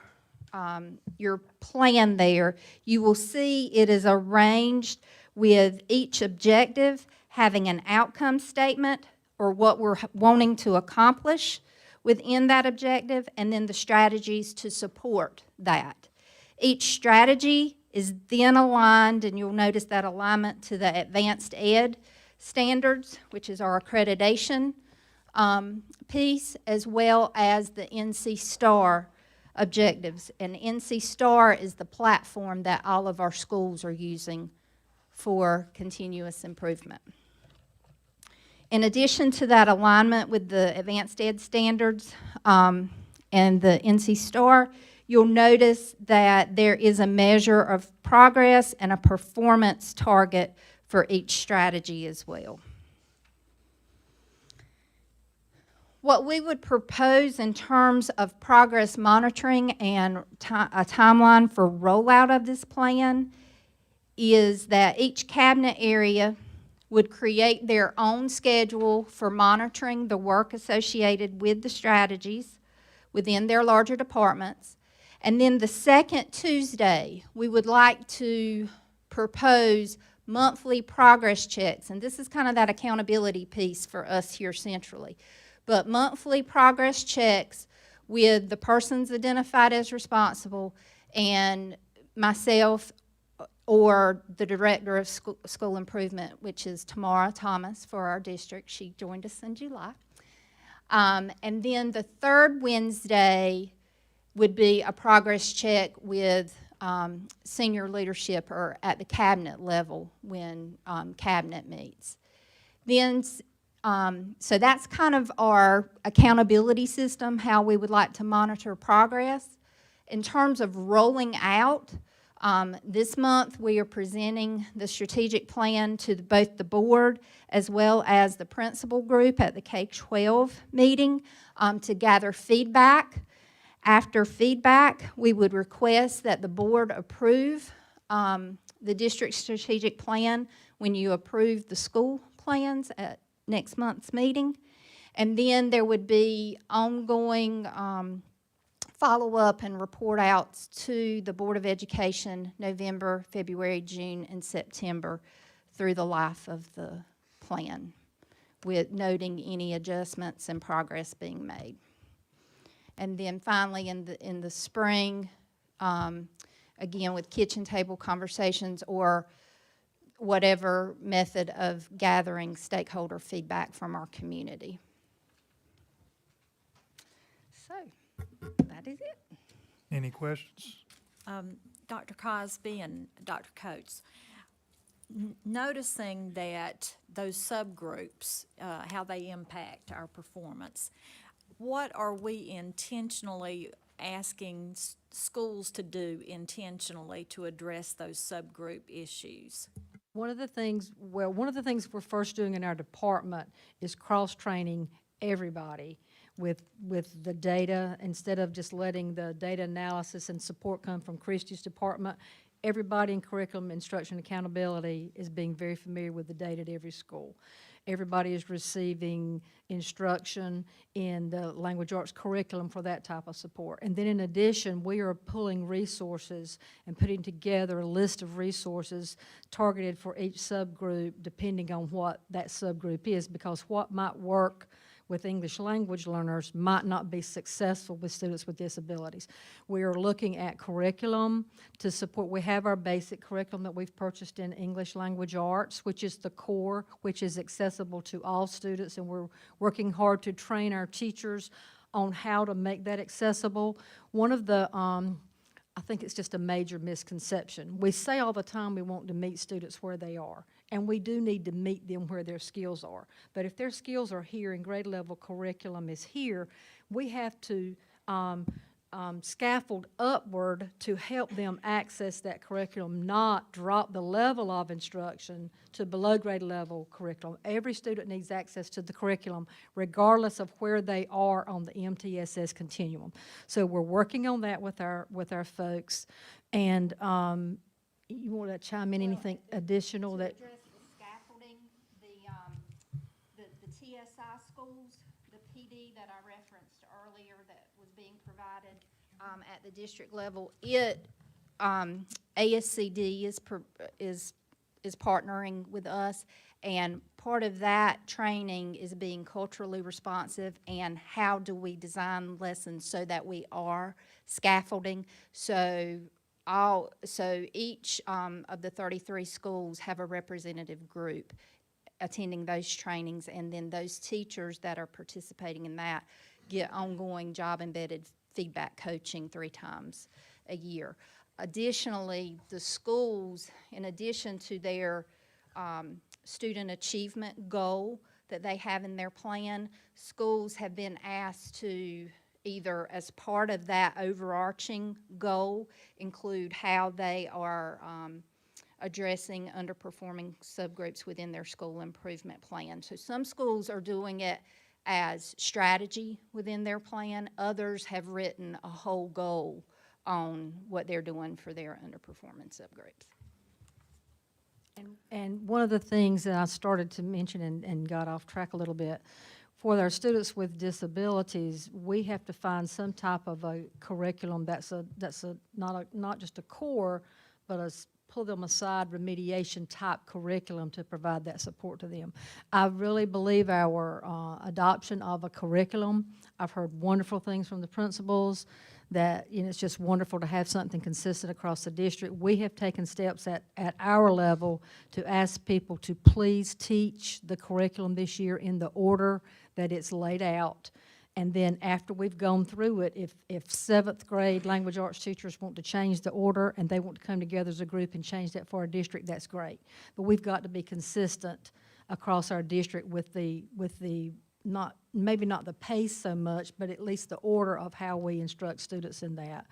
plan there, you will see it is arranged with each objective having an outcome statement or what we're wanting to accomplish within that objective, and then the strategies to support that. Each strategy is then aligned, and you'll notice that alignment to the advanced ed standards, which is our accreditation piece, as well as the NC STAR objectives. And NC STAR is the platform that all of our schools are using for continuous improvement. In addition to that alignment with the advanced ed standards and the NC STAR, you'll notice that there is a measure of progress and a performance target for each strategy as well. What we would propose in terms of progress monitoring and a timeline for rollout of this plan is that each cabinet area would create their own schedule for monitoring the work associated with the strategies within their larger departments. And then the second Tuesday, we would like to propose monthly progress checks. And this is kind of that accountability piece for us here centrally. But monthly progress checks with the persons identified as responsible and myself or the Director of School Improvement, which is Tamara Thomas for our district. She joined us in July. And then the third Wednesday would be a progress check with senior leadership or at the cabinet level when cabinet meets. Then, so that's kind of our accountability system, how we would like to monitor progress. In terms of rolling out, this month we are presenting the strategic plan to both the board as well as the principal group at the K-12 meeting to gather feedback. After feedback, we would request that the board approve the district strategic plan when you approve the school plans at next month's meeting. And then there would be ongoing follow-up and report outs to the Board of Education November, February, June, and September through the life of the plan, with noting any adjustments and progress being made. And then finally in the spring, again with kitchen table conversations or whatever method of gathering stakeholder feedback from our community. So that is it. Any questions? Dr. Cosby and Dr. Coates, noticing that those subgroups, how they impact our performance, what are we intentionally asking schools to do intentionally to address those subgroup issues? One of the things we're first doing in our department is cross-training everybody with the data. Instead of just letting the data analysis and support come from Christy's department, everybody in curriculum, instruction, accountability is being very familiar with the data at every school. Everybody is receiving instruction in the language arts curriculum for that type of support. And then in addition, we are pulling resources and putting together a list of resources targeted for each subgroup depending on what that subgroup is, because what might work with English language learners might not be successful with students with disabilities. We are looking at curriculum to support. We have our basic curriculum that we've purchased in English language arts, which is the core, which is accessible to all students, and we're working hard to train our teachers on how to make that accessible. One of the, I think it's just a major misconception. We say all the time we want to meet students where they are, and we do need to meet them where their skills are. But if their skills are here and grade level curriculum is here, we have to scaffold upward to help them access that curriculum, not drop the level of instruction to below grade level curriculum. Every student needs access to the curriculum regardless of where they are on the MTSS continuum. So we're working on that with our folks. And you want to chime in anything additional that? To address the scaffolding, the TSI schools, the PD that I referenced earlier that was being provided at the district level, ASCD is partnering with us, and part of that training is being culturally responsive and how do we design lessons so that we are scaffolding. So each of the 33 schools have a representative group attending those trainings, and then those teachers that are participating in that get ongoing job-embedded feedback coaching 3 times a year. Additionally, the schools, in addition to their student achievement goal that they have in their plan, schools have been asked to either as part of that overarching goal include how they are addressing underperforming subgroups within their school improvement plan. So some schools are doing it as strategy within their plan. Others have written a whole goal on what they're doing for their underperforming subgroups. And one of the things that I started to mention and got off track a little bit, for our students with disabilities, we have to find some type of a curriculum that's not just a core, but a pull them aside remediation type curriculum to provide that support to them. I really believe our adoption of a curriculum, I've heard wonderful things from the principals, that, it's just wonderful to have something consistent across the district. We have taken steps at our level to ask people to please teach the curriculum this year in the order that it's laid out. And then after we've gone through it, if seventh grade language arts teachers want to change the order and they want to come together as a group and change that for our district, that's great. But we've got to be consistent across our district with the maybe not the pace so much, but at least the order of how we instruct students in that.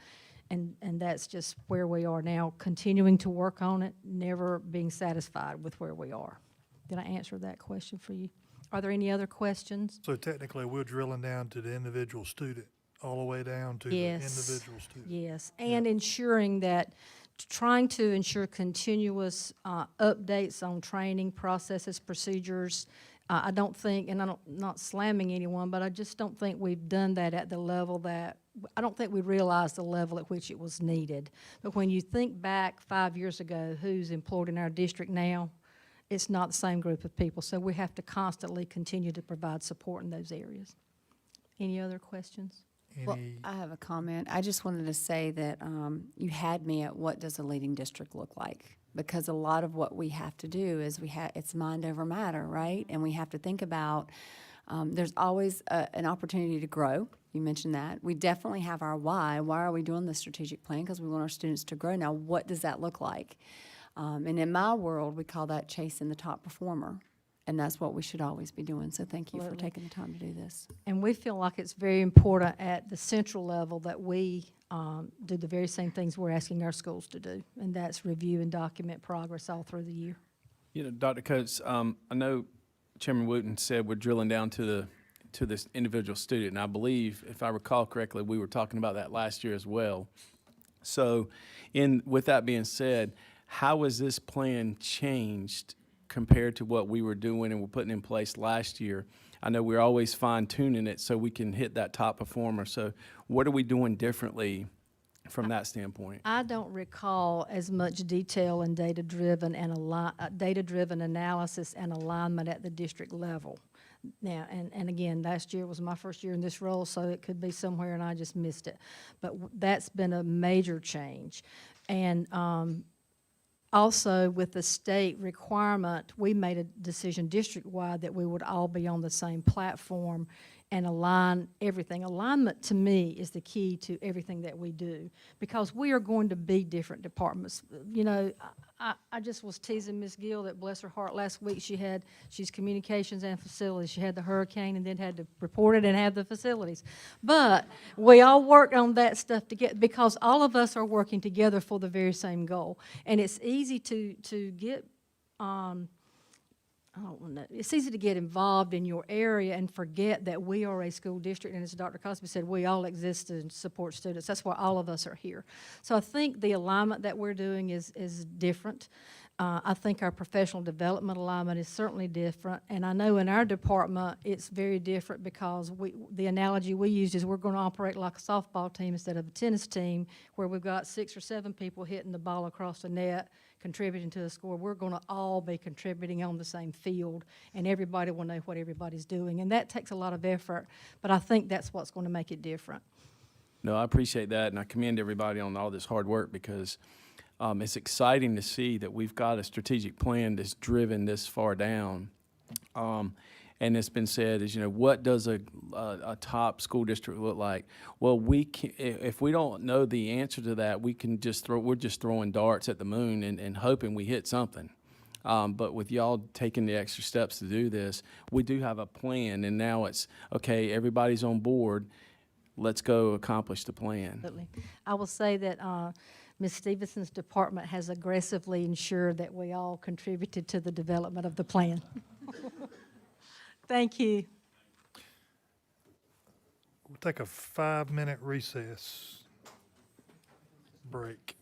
And that's just where we are now, continuing to work on it, never being satisfied with where we are. Did I answer that question for you? Are there any other questions? So technically, we're drilling down to the individual student, all the way down to the Yes. individual student. Yes, and ensuring that, trying to ensure continuous updates on training processes, procedures. I don't think, and not slamming anyone, but I just don't think we've done that at the level that, I don't think we realized the level at which it was needed. But when you think back 5 years ago, who's employed in our district now, it's not the same group of people. So we have to constantly continue to provide support in those areas. Any other questions? Well, Any, I have a comment. I just wanted to say that you had me at what does a leading district look like? Because a lot of what we have to do is it's mind over matter, right? And we have to think about, there's always an opportunity to grow. You mentioned that. We definitely have our why. Why are we doing the strategic plan? Because we want our students to grow. Now, what does that look like? And in my world, we call that chasing the top performer. And that's what we should always be doing. So thank you for Absolutely. taking the time to do this. And we feel like it's very important at the central level that we do the very same things we're asking our schools to do, and that's review and document progress all through the year. Dr. Coates, I know Chairman Wooten said we're drilling down to this individual student, and I believe, if I recall correctly, we were talking about that last year as well. So, with that being said, how has this plan changed compared to what we were doing and we're putting in place last year? I know we're always fine-tuning it so we can hit that top performer. So what are we doing differently from that standpoint? I don't recall as much detail and data-driven analysis and alignment at the district level. Now, and again, last year was my first year in this role, so it could be somewhere and I just missed it. But that's been a major change. And also, with the state requirement, we made a decision district-wide that we would all be on the same platform and align everything. Alignment, to me, is the key to everything that we do, because we are going to be different departments. You know, I just was teasing Ms. Gill that, bless her heart, last week she's communications and facilities. She had the hurricane and then had to report it and have the facilities. But we all worked on that stuff together because all of us are working together for the very same goal. And it's easy to get it's easy to get involved in your area and forget that we are a school district, and as Dr. Cosby said, we all exist to support students. That's why all of us are here. So I think the alignment that we're doing is different. I think our professional development alignment is certainly different, and I know in our department it's very different because the analogy we used is we're going to operate like a softball team instead of a tennis team where we've got 6 or 7 people hitting the ball across the net, contributing to the score. We're going to all be contributing on the same field, and everybody will know what everybody's doing, and that takes a lot of effort, but I think that's what's going to make it different. No, I appreciate that, and I commend everybody on all this hard work because it's exciting to see that we've got a strategic plan that's driven this far down. And it's been said is, what does a top school district look like? Well, if we don't know the answer to that, we're just throwing darts at the moon and hoping we hit something. But with y'all taking the extra steps to do this, we do have a plan, and now it's, okay, everybody's on board, let's go accomplish the plan. Absolutely. I will say that Ms. Stevenson's department has aggressively ensured that we all contributed to the development of the plan. Thank you. We'll take a 5-minute recess break.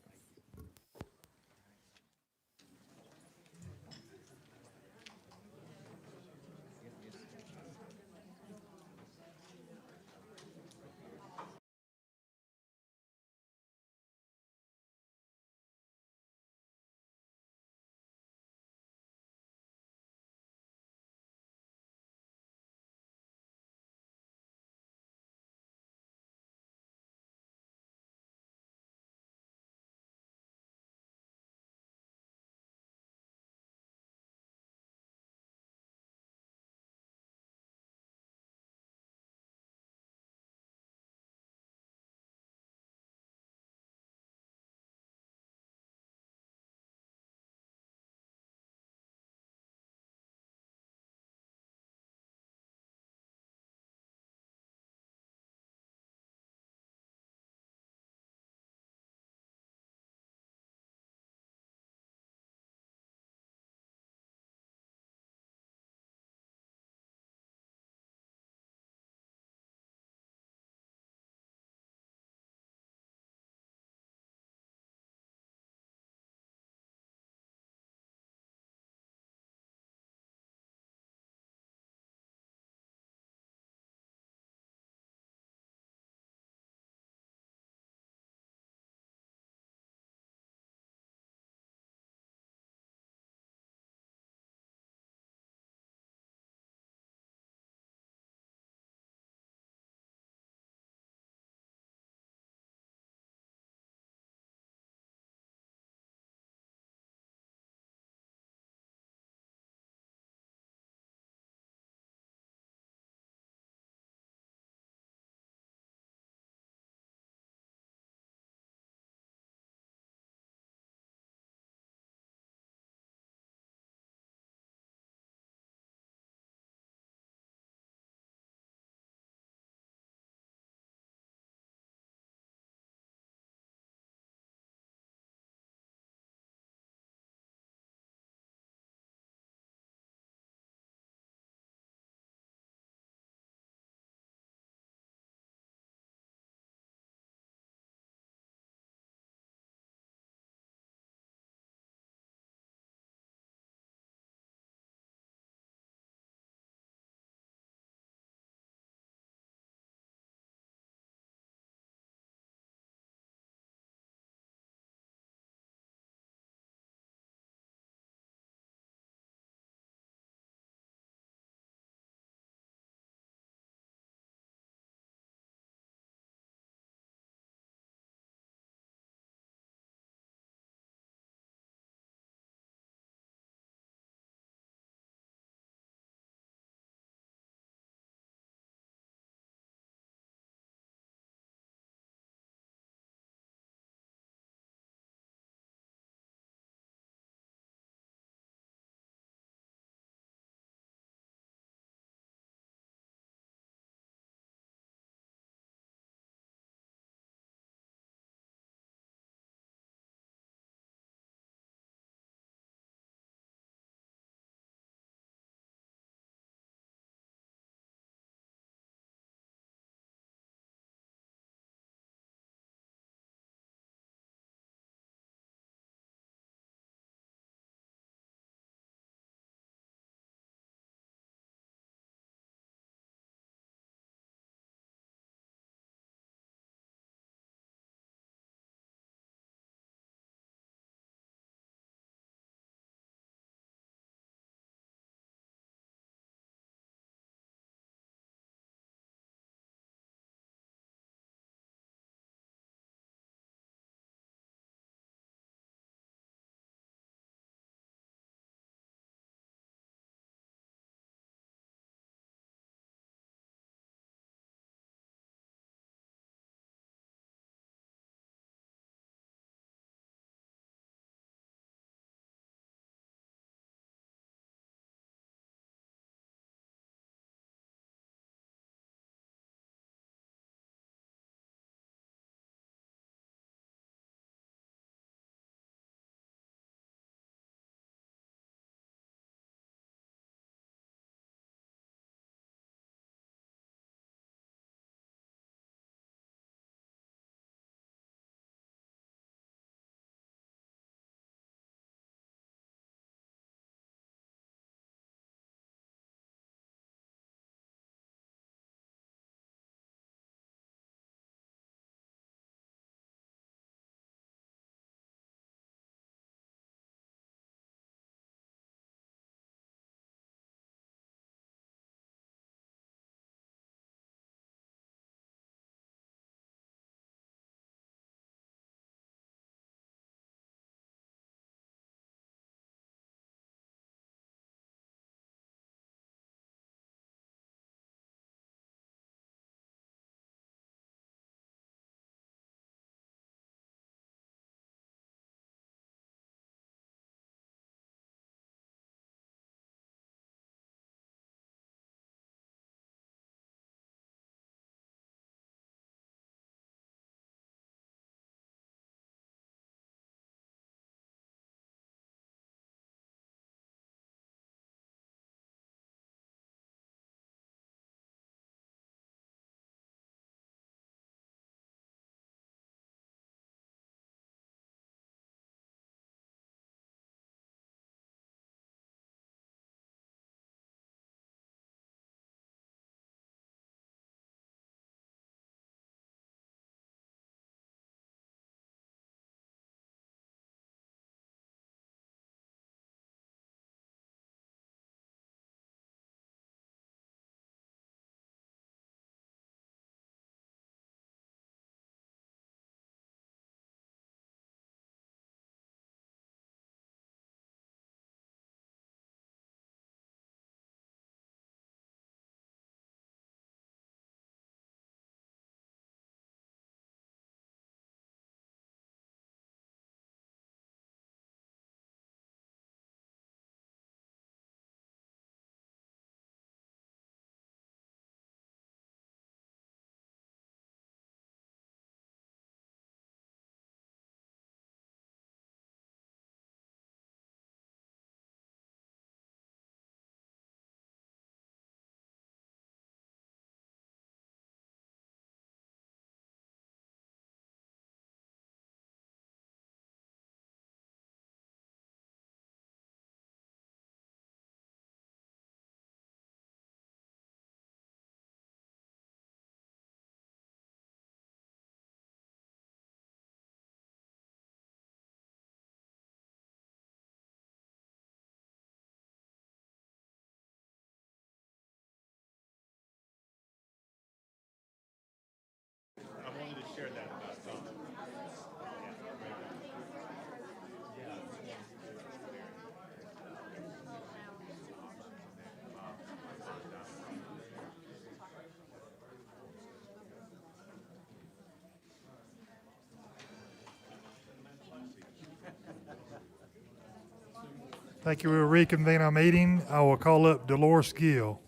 Thank you. We'll reconvene our meeting. I will call up Dolores Gill.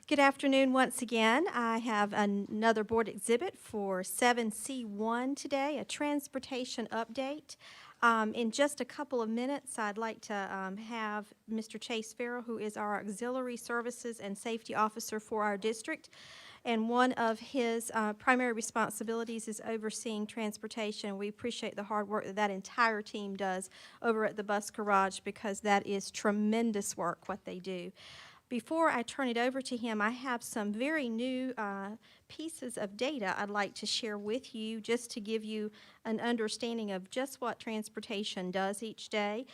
Good afternoon once again. I have another board exhibit for 7C1 today, a transportation update. In just a couple of minutes, I'd like to have Mr. Chase Farrell, who is our Auxiliary Services and Safety Officer for our district. And one of his primary responsibilities is overseeing transportation. We appreciate the hard work that that entire team does over at the bus garage, because that is tremendous work what they do. Before I turn it over to him, I have some very new pieces of data I'd like to share with you, just to give you an understanding of just what transportation does each day.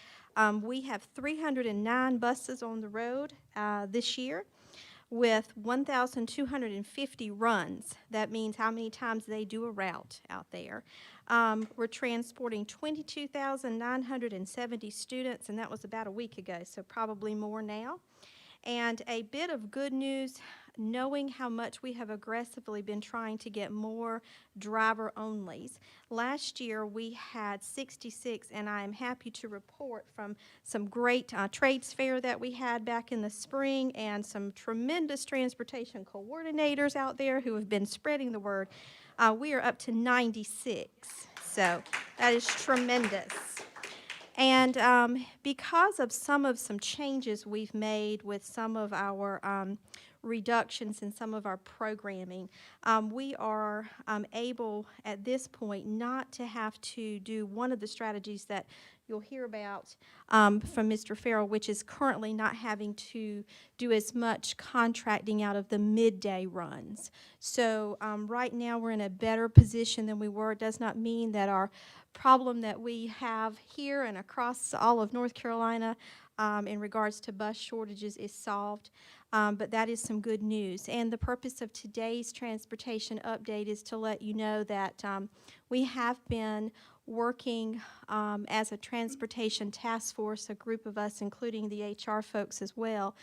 We have 309 buses on the road this year, with 1,250 runs. That means how many times they do a route out there. We're transporting 22,970 students, and that was about a week ago, so probably more now. And a bit of good news, knowing how much we have aggressively been trying to get more driver-onlys. Last year, we had 66, and I am happy to report from some great trades fair that we had back in the spring, and some tremendous transportation coordinators out there who have been spreading the word. We are up to 96, so that is tremendous. And because of some changes we've made with some of our reductions in some of our programming, we are able at this point not to have to do one of the strategies that you'll hear about from Mr. Farrell, which is currently not having to do as much contracting out of the midday runs. So right now we're in a better position than we were. It does not mean that our problem that we have here and across all of North Carolina in regards to bus shortages is solved, but that is some good news. And the purpose of today's transportation update is to let you know that we have been working as a transportation task force, a group of us, including the HR folks as well,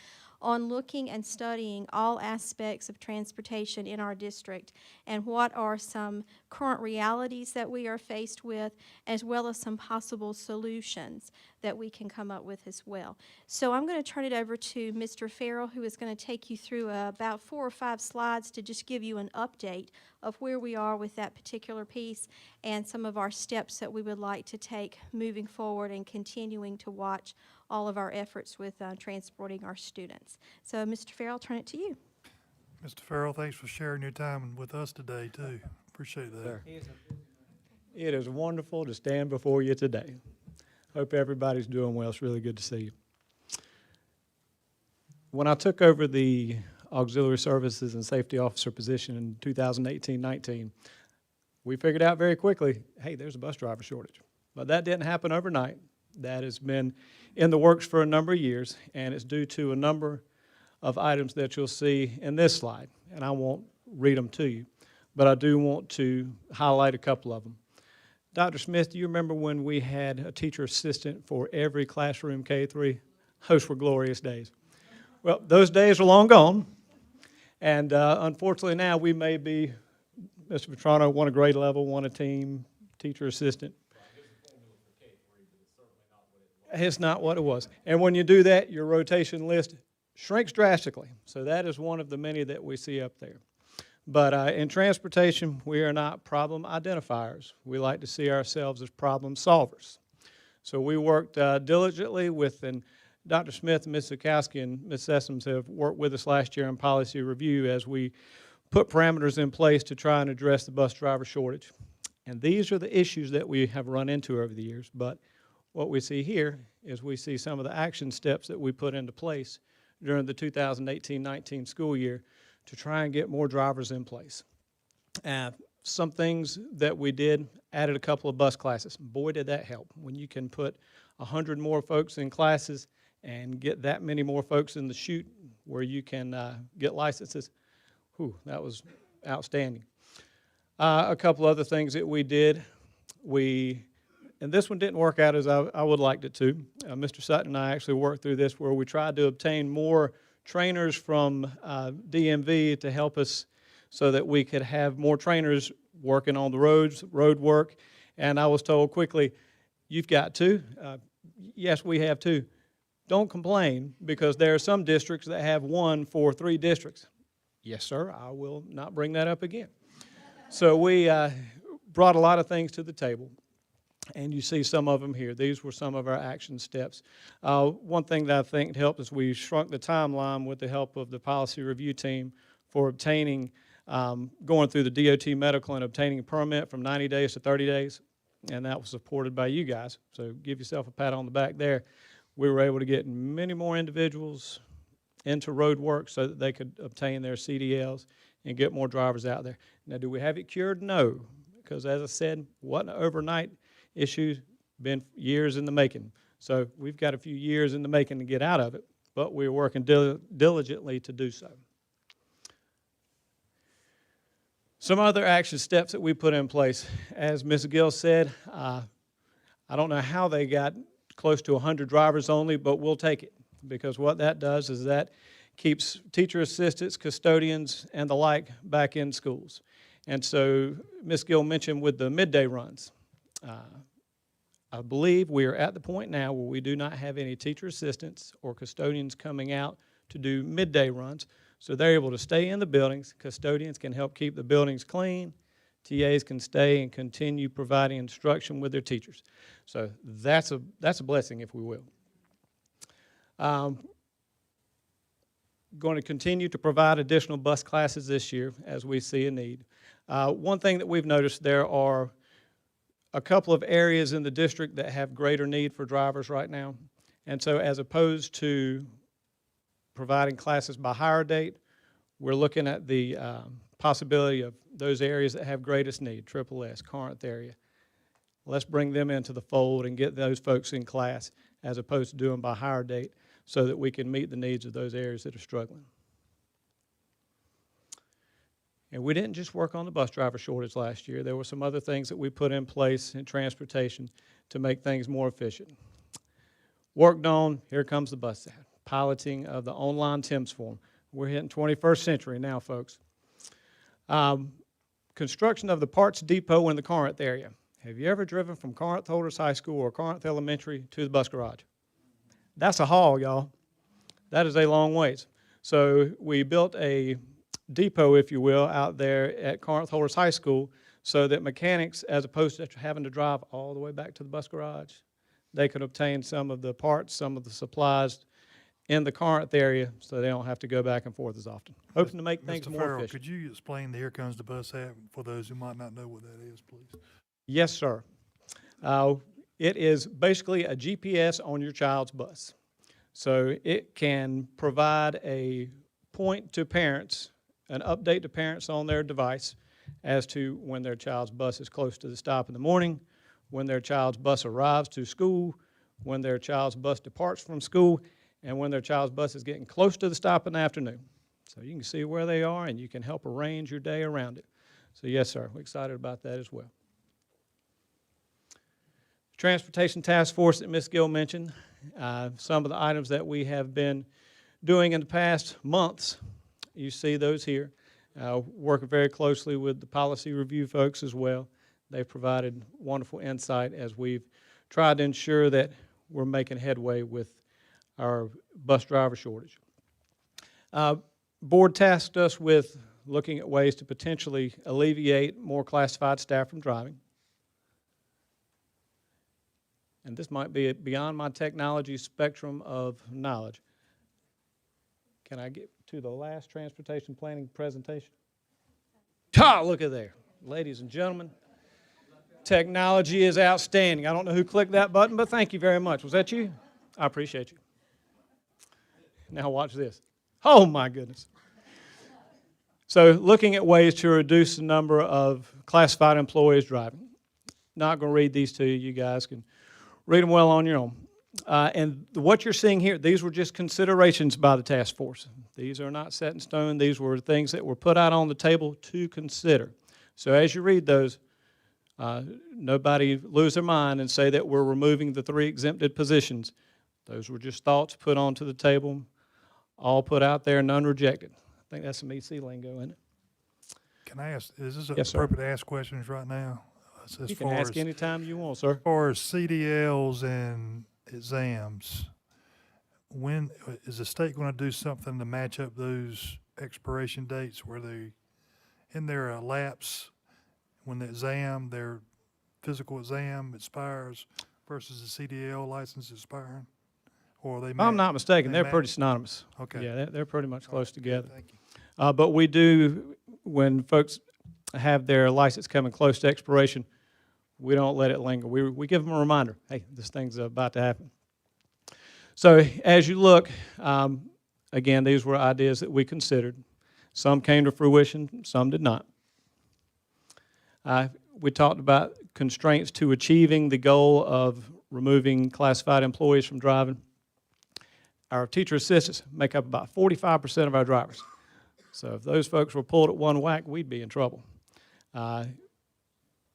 on looking and studying all aspects of transportation in our district and what are some current realities that we are faced with, as well as some possible solutions that we can come up with as well. So I'm going to turn it over to Mr. Farrell, who is going to take you through about 4 or 5 slides to just give you an update of where we are with that particular piece and some of our steps that we would like to take moving forward and continuing to watch all of our efforts with transporting our students. So, Mr. Farrell, I'll turn it to you. Mr. Farrell, thanks for sharing your time with us today, too. Appreciate that. It is wonderful to stand before you today. Hope everybody's doing well. It's really good to see you. When I took over the Auxiliary Services and Safety Officer position in 2018-19, we figured out very quickly, hey, there's a bus driver shortage. But that didn't happen overnight. That has been in the works for a number of years, and it's due to a number of items that you'll see in this slide. And I won't read them to you, but I do want to highlight a couple of them. Dr. Smith, do you remember when we had a teacher assistant for every classroom K-3? Those were glorious days. Well, those days are long gone, and unfortunately now we may be, Mr. Petrano, one a grade level, one a team, teacher assistant. It's not what it was. And when you do that, your rotation list shrinks drastically. So that is one of the many that we see up there. But in transportation, we are not problem identifiers. We like to see ourselves as problem solvers. So we worked diligently with, and Dr. Smith and Ms. Zukowski and Ms. Sessoms have worked with us last year in policy review as we put parameters in place to try and address the bus driver shortage. And these are the issues that we have run into over the years. But what we see here is we see some of the action steps that we put into place during the 2018-19 school year to try and get more drivers in place. Some things that we did, added a couple of bus classes. Boy, did that help. When you can put 100 more folks in classes and get that many more folks in the chute, where you can get licenses. Whew, that was outstanding. A couple other things that we did. And this one didn't work out as I would liked it to. Mr. Sutton and I actually worked through this where we tried to obtain more trainers from DMV to help us so that we could have more trainers working on the roads, road work. And I was told quickly, you've got two. Yes, we have two. Don't complain, because there are some districts that have 1 for 3 districts. Yes, sir, I will not bring that up again. So we brought a lot of things to the table, and you see some of them here. These were some of our action steps. One thing that I think helped is we shrunk the timeline with the help of the policy review team for obtaining, going through the DOT medical and obtaining a permit from 90 days to 30 days, and that was supported by you guys. So give yourself a pat on the back there. We were able to get many more individuals into road work so that they could obtain their CDLs and get more drivers out there. Now, do we have it cured? No, because as I said, wasn't an overnight issue, been years in the making. So we've got a few years in the making to get out of it, but we're working diligently to do so. Some other action steps that we put in place. As Ms. Gill said, I don't know how they got close to 100 drivers only, but we'll take it, because what that does is that keeps teacher assistants, custodians, and the like back in schools. And so Ms. Gill mentioned with the midday runs, I believe we are at the point now where we do not have any teacher assistants or custodians coming out to do midday runs. So they're able to stay in the buildings. Custodians can help keep the buildings clean. TAs can stay and continue providing instruction with their teachers. So that's a blessing, if we will. Going to continue to provide additional bus classes this year as we see a need. One thing that we've noticed, there are a couple of areas in the district that have greater need for drivers right now. And so as opposed to providing classes by hire date, we're looking at the possibility of those areas that have greatest need, Triple S, Corinth area. Let's bring them into the fold and get those folks in class as opposed to doing by hire date so that we can meet the needs of those areas that are struggling. And we didn't just work on the bus driver shortage last year. There were some other things that we put in place in transportation to make things more efficient. Worked on, here comes the bus ad, piloting of the online TIMS form. We're hitting 21st century now, folks. Construction of the parts depot in the Corinth area. Have you ever driven from Corinth Holders High School or Corinth Elementary to the bus garage? That's a haul, y'all. That is a long ways. So we built a depot, if you will, out there at Corinth Holders High School so that mechanics, as opposed to having to drive all the way back to the bus garage, they could obtain some of the parts, some of the supplies in the Corinth area so they don't have to go back and forth as often. Hoping to make things Mr. more Farrell, efficient. could you explain the Here Comes the Bus app for those who might not know what that is, please? Yes, sir. It is basically a GPS on your child's bus. So it can provide a point to parents, an update to parents on their device as to when their child's bus is close to the stop in the morning, when their child's bus arrives to school, when their child's bus departs from school, and when their child's bus is getting close to the stop in the afternoon. So you can see where they are and you can help arrange your day around it. So yes, sir, we're excited about that as well. Transportation Task Force that Ms. Gill mentioned, some of the items that we have been doing in the past months, you see those here. Working very closely with the policy review folks as well. They've provided wonderful insight as we've tried to ensure that we're making headway with our bus driver shortage. Board tasked us with looking at ways to potentially alleviate more classified staff from driving. And this might be beyond my technology spectrum of knowledge. Can I get to the last transportation planning presentation? Look at there. Ladies and gentlemen, technology is outstanding. I don't know who clicked that button, but thank you very much. Was that you? I appreciate you. Now watch this. Oh my goodness. So looking at ways to reduce the number of classified employees driving. Not going to read these to you. You guys can read them well on your own. And what you're seeing here, these were just considerations by the task force. These are not set in stone. These were things that were put out on the table to consider. So as you read those, nobody lose their mind and say that we're removing the 3 exempted positions. Those were just thoughts put onto the table, all put out there, none rejected. I think that's some EC lingo, isn't it? Can I ask, is this Yes, sir. appropriate to ask questions right now? As You can far ask as- anytime you want, sir. As far as CDLs and exams, when, is the state going to do something to match up those expiration dates where they, in their lapse, when the exam, their physical exam expires versus the CDL license expiring? Or they If I'm not mistaken, they they're pretty match? synonymous. Okay. Yeah, they're pretty much close together. Thank you. But we do, when folks have their license coming close to expiration, we don't let it linger. We give them a reminder, hey, this thing's about to happen. So as you look, again, these were ideas that we considered. Some came to fruition, some did not. We talked about constraints to achieving the goal of removing classified employees from driving. Our teacher assistants make up about 45% of our drivers. So if those folks were pulled at one whack, we'd be in trouble. Yeah,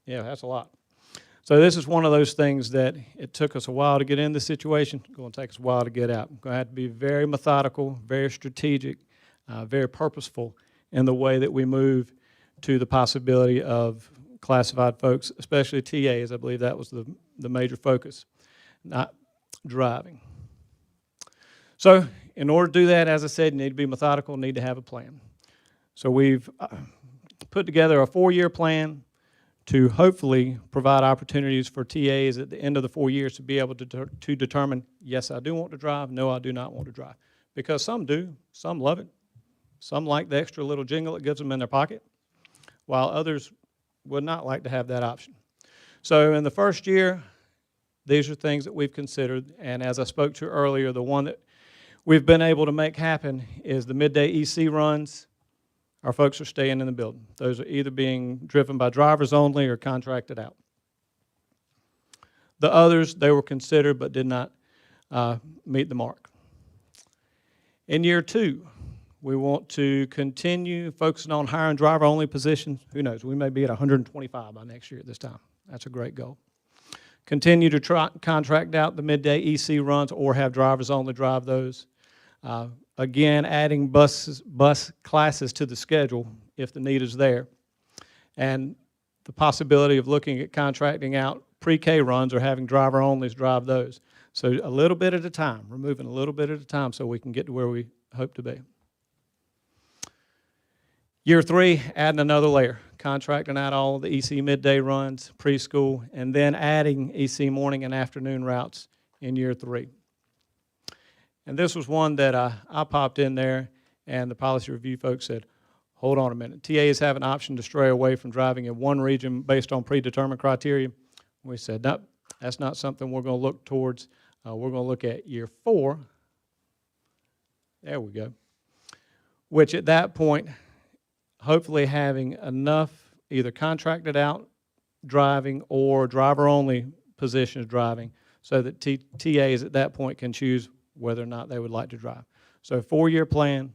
that's a lot. So this is one of those things that it took us a while to get in this situation. It's going to take us a while to get out. We're going to have to be very methodical, very strategic, very purposeful in the way that we move to the possibility of classified folks, especially TAs. I believe that was the major focus, not driving. So in order to do that, as I said, you need to be methodical, need to have a plan. So we've put together a 4-year plan to hopefully provide opportunities for TAs at the end of the 4 years to be able to determine, yes, I do want to drive, no, I do not want to drive. Because some do, some love it. Some like the extra little jingle it gives them in their pocket, while others would not like to have that option. So in the first year, these are things that we've considered, and as I spoke to earlier, the one that we've been able to make happen is the midday EC runs. Our folks are staying in the building. Those are either being driven by drivers only or contracted out. The others, they were considered but did not meet the mark. In year 2, we want to continue focusing on hiring driver-only positions. Who knows, we may be at 125 by next year at this time. That's a great goal. Continue to contract out the midday EC runs or have drivers only drive those. Again, adding bus classes to the schedule if the need is there. And the possibility of looking at contracting out pre-K runs or having driver-onlys drive those. So a little bit at a time, removing a little bit at a time so we can get to where we hope to be. Year 3, adding another layer, contracting out all of the EC midday runs, preschool, and then adding EC morning and afternoon routes in year 3. And this was one that I popped in there, and the policy review folks said, hold on a minute. TAs have an option to stray away from driving in one region based on predetermined criteria. We said, nope, that's not something we're going to look towards. We're going to look at year 4. There we go. Which at that point, hopefully having enough either contracted out driving or driver-only positions driving so that TAs at that point can choose whether or not they would like to drive. So 4-year plan,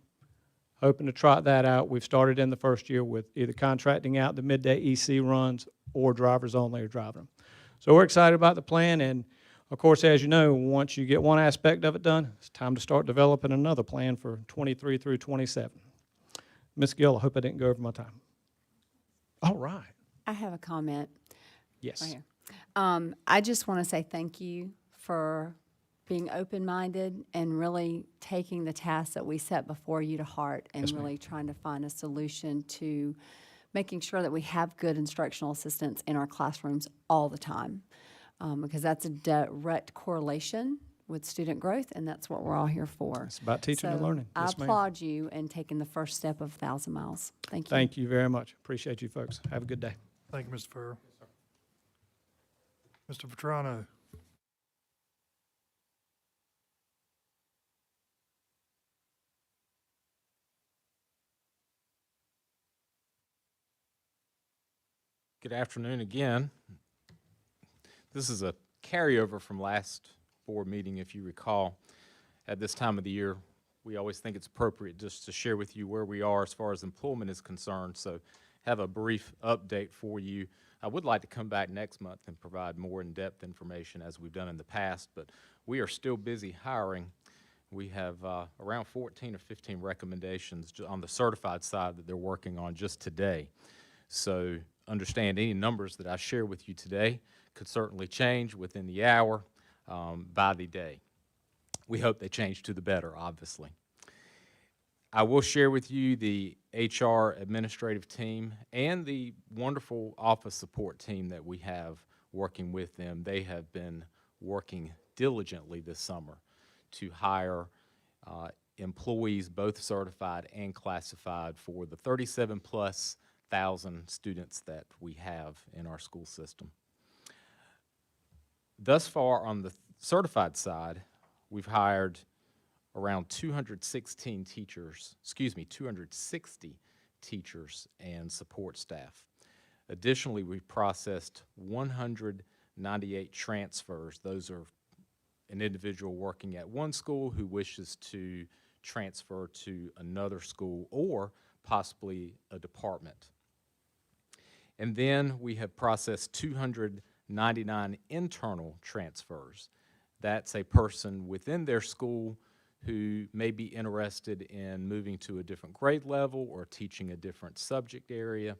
hoping to trot that out. We've started in the first year with either contracting out the midday EC runs or drivers only or driving them. So we're excited about the plan, and of course, as you know, once you get one aspect of it done, it's time to start developing another plan for 23 through 27. Ms. Gill, I hope I didn't go over my time. All right. I have a comment. Yes. Right here. I just want to say thank you for being open-minded and really taking the tasks that we set before you to heart and Yes, ma'am. really trying to find a solution to making sure that we have good instructional assistants in our classrooms all the time, because that's a direct correlation with student growth, and that's what we're all here for. It's about teaching and So learning. I Yes, ma'am. applaud you in taking the first step of 1,000 miles. Thank you. Thank you very much. Appreciate you folks. Have a good day. Thank you, Mr. Farrell. Mr. Vetrano. Good afternoon again. This is a carryover from last board meeting, if you recall, at this time of the year, we always think it's appropriate just to share with you where we are as far as employment is concerned. So have a brief update for you. I would like to come back next month and provide more in-depth information as we've done in the past, but we are still busy hiring. We have around 14 or 15 recommendations on the certified side that they're working on just today. So understand any numbers that I share with you today could certainly change within the hour, by the day. We hope they change to the better, obviously. I will share with you the HR administrative team and the wonderful office support team that we have working with them. They have been working diligently this summer to hire employees, both certified and classified, for the 37,000+ students that we have in our school system. Thus far, on the certified side, we've hired around 260 teachers and support staff. Additionally, we've processed 198 transfers. Those are an individual working at one school who wishes to transfer to another school or possibly a department. And then we have processed 299 internal transfers. That's a person within their school who may be interested in moving to a different grade level or teaching a different subject area.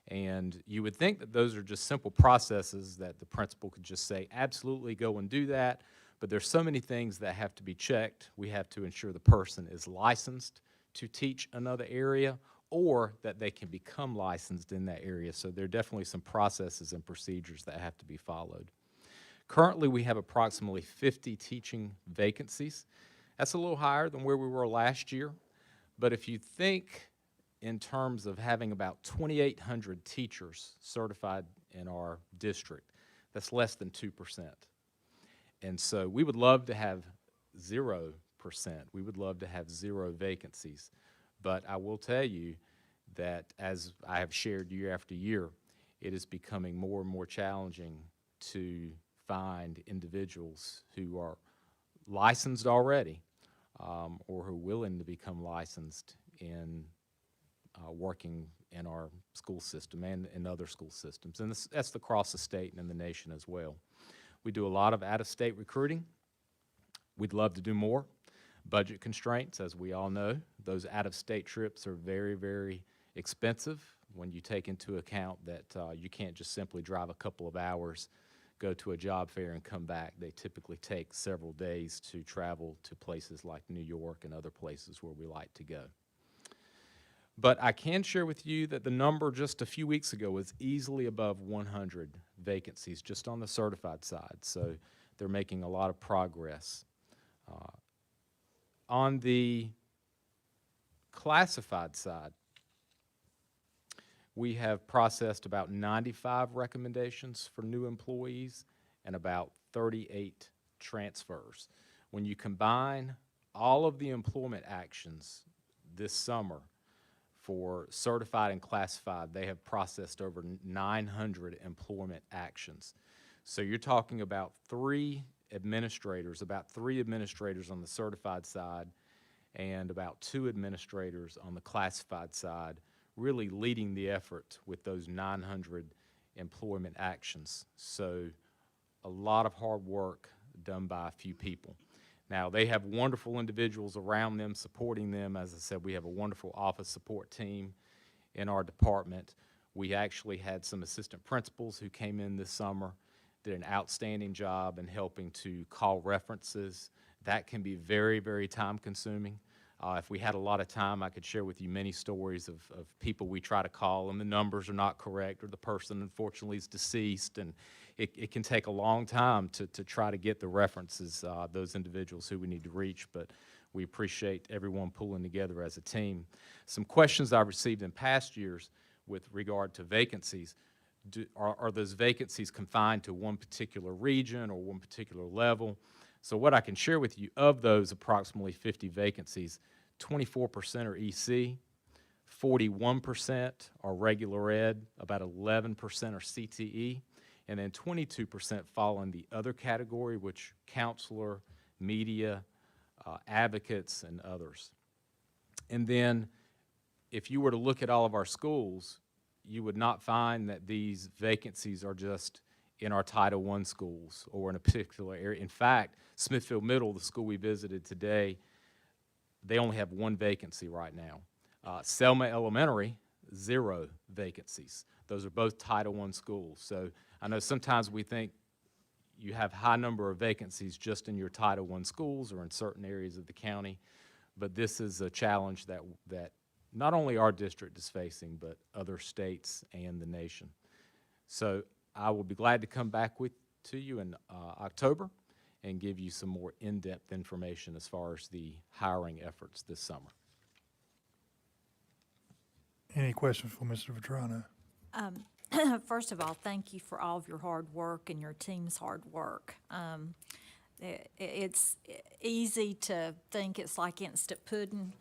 And you would think that those are just simple processes that the principal could just say, absolutely go and do that. But there's so many things that have to be checked. We have to ensure the person is licensed to teach another area or that they can become licensed in that area. So there are definitely some processes and procedures that have to be followed. Currently, we have approximately 50 teaching vacancies. That's a little higher than where we were last year. But if you think in terms of having about 2,800 teachers certified in our district, that's less than 2%. And so we would love to have 0%. We would love to have 0 vacancies. But I will tell you that, as I have shared year after year, it is becoming more and more challenging to find individuals who are licensed already or who are willing to become licensed in working in our school system and in other school systems. And that's across the state and in the nation as well. We do a lot of out-of-state recruiting. We'd love to do more. Budget constraints, as we all know, those out-of-state trips are very, very expensive when you take into account that you can't just simply drive a couple of hours, go to a job fair, and come back. They typically take several days to travel to places like New York and other places where we like to go. But I can share with you that the number just a few weeks ago was easily above 100 vacancies just on the certified side. So they're making a lot of progress. On the classified side, we have processed about 95 recommendations for new employees and about 38 transfers. When you combine all of the employment actions this summer for certified and classified, they have processed over 900 employment actions. So you're talking about three administrators on the certified side and about 2 administrators on the classified side, really leading the effort with those 900 employment actions. So a lot of hard work done by a few people. Now, they have wonderful individuals around them supporting them. As I said, we have a wonderful office support team in our department. We actually had some assistant principals who came in this summer, did an outstanding job in helping to call references. That can be very, very time consuming. If we had a lot of time, I could share with you many stories of people we try to call and the numbers are not correct or the person unfortunately is deceased, and it can take a long time to try to get the references, those individuals who we need to reach, but we appreciate everyone pulling together as a team. Some questions I've received in past years with regard to vacancies. Are those vacancies confined to one particular region or one particular level? So what I can share with you, of those approximately 50 vacancies, 24% are EC, 41% are regular ed, about 11% are CTE, and then 22% fall in the other category, which counselor, media, advocates, and others. And then if you were to look at all of our schools, you would not find that these vacancies are just in our Title I schools or in a particular area. In fact, Smithfield Middle, the school we visited today, they only have one vacancy right now. Selma Elementary, 0 vacancies. Those are both Title I schools. So I know sometimes we think you have high number of vacancies just in your Title I schools or in certain areas of the county, but this is a challenge that not only our district is facing, but other states and the nation. So I will be glad to come back to you in October and give you some more in-depth information as far as the hiring efforts this summer. Any questions for Mr. Vetrano? First of all, thank you for all of your hard work and your team's hard work. It's easy to think it's like instant pudding,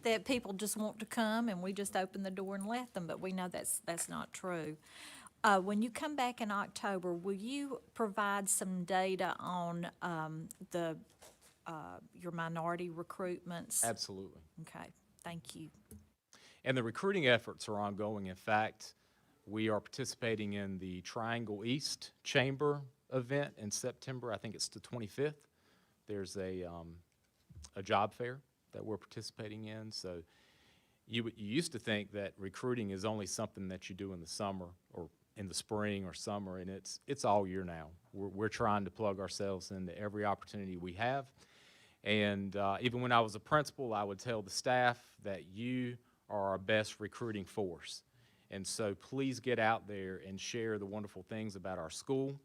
that people just want to come and we just open the door and let them, but we know that's not true. When you come back in October, will you provide some data on your minority recruitments? Absolutely. Okay, thank you. And the recruiting efforts are ongoing. In fact, we are participating in the Triangle East Chamber event in September. I think it's the 25th. There's a job fair that we're participating in. So you used to think that recruiting is only something that you do in the summer or in the spring or summer, and it's all year now. We're trying to plug ourselves into every opportunity we have. And even when I was a principal, I would tell the staff that you are our best recruiting force. And so please get out there and share the wonderful things about our school.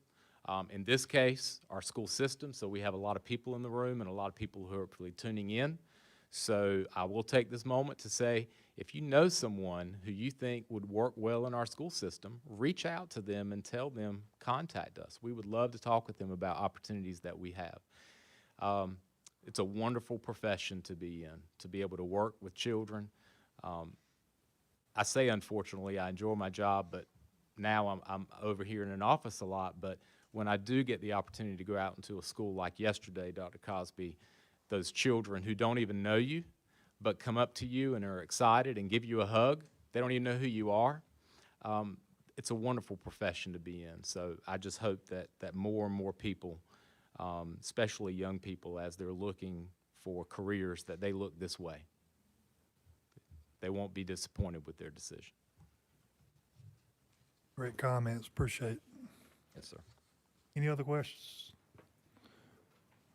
In this case, our school system, so we have a lot of people in the room and a lot of people who are really tuning in. So I will take this moment to say, if you know someone who you think would work well in our school system, reach out to them and tell them, contact us. We would love to talk with them about opportunities that we have. It's a wonderful profession to be in, to be able to work with children. I say, unfortunately, I enjoy my job, but now I'm over here in an office a lot. But when I do get the opportunity to go out into a school like yesterday, Dr. Cosby, those children who don't even know you, but come up to you and are excited and give you a hug, they don't even know who you are. It's a wonderful profession to be in. So I just hope that more and more people, especially young people, as they're looking for careers, that they look this way. They won't be disappointed with their decision. Great comments, appreciate it. Yes, sir. Any other questions?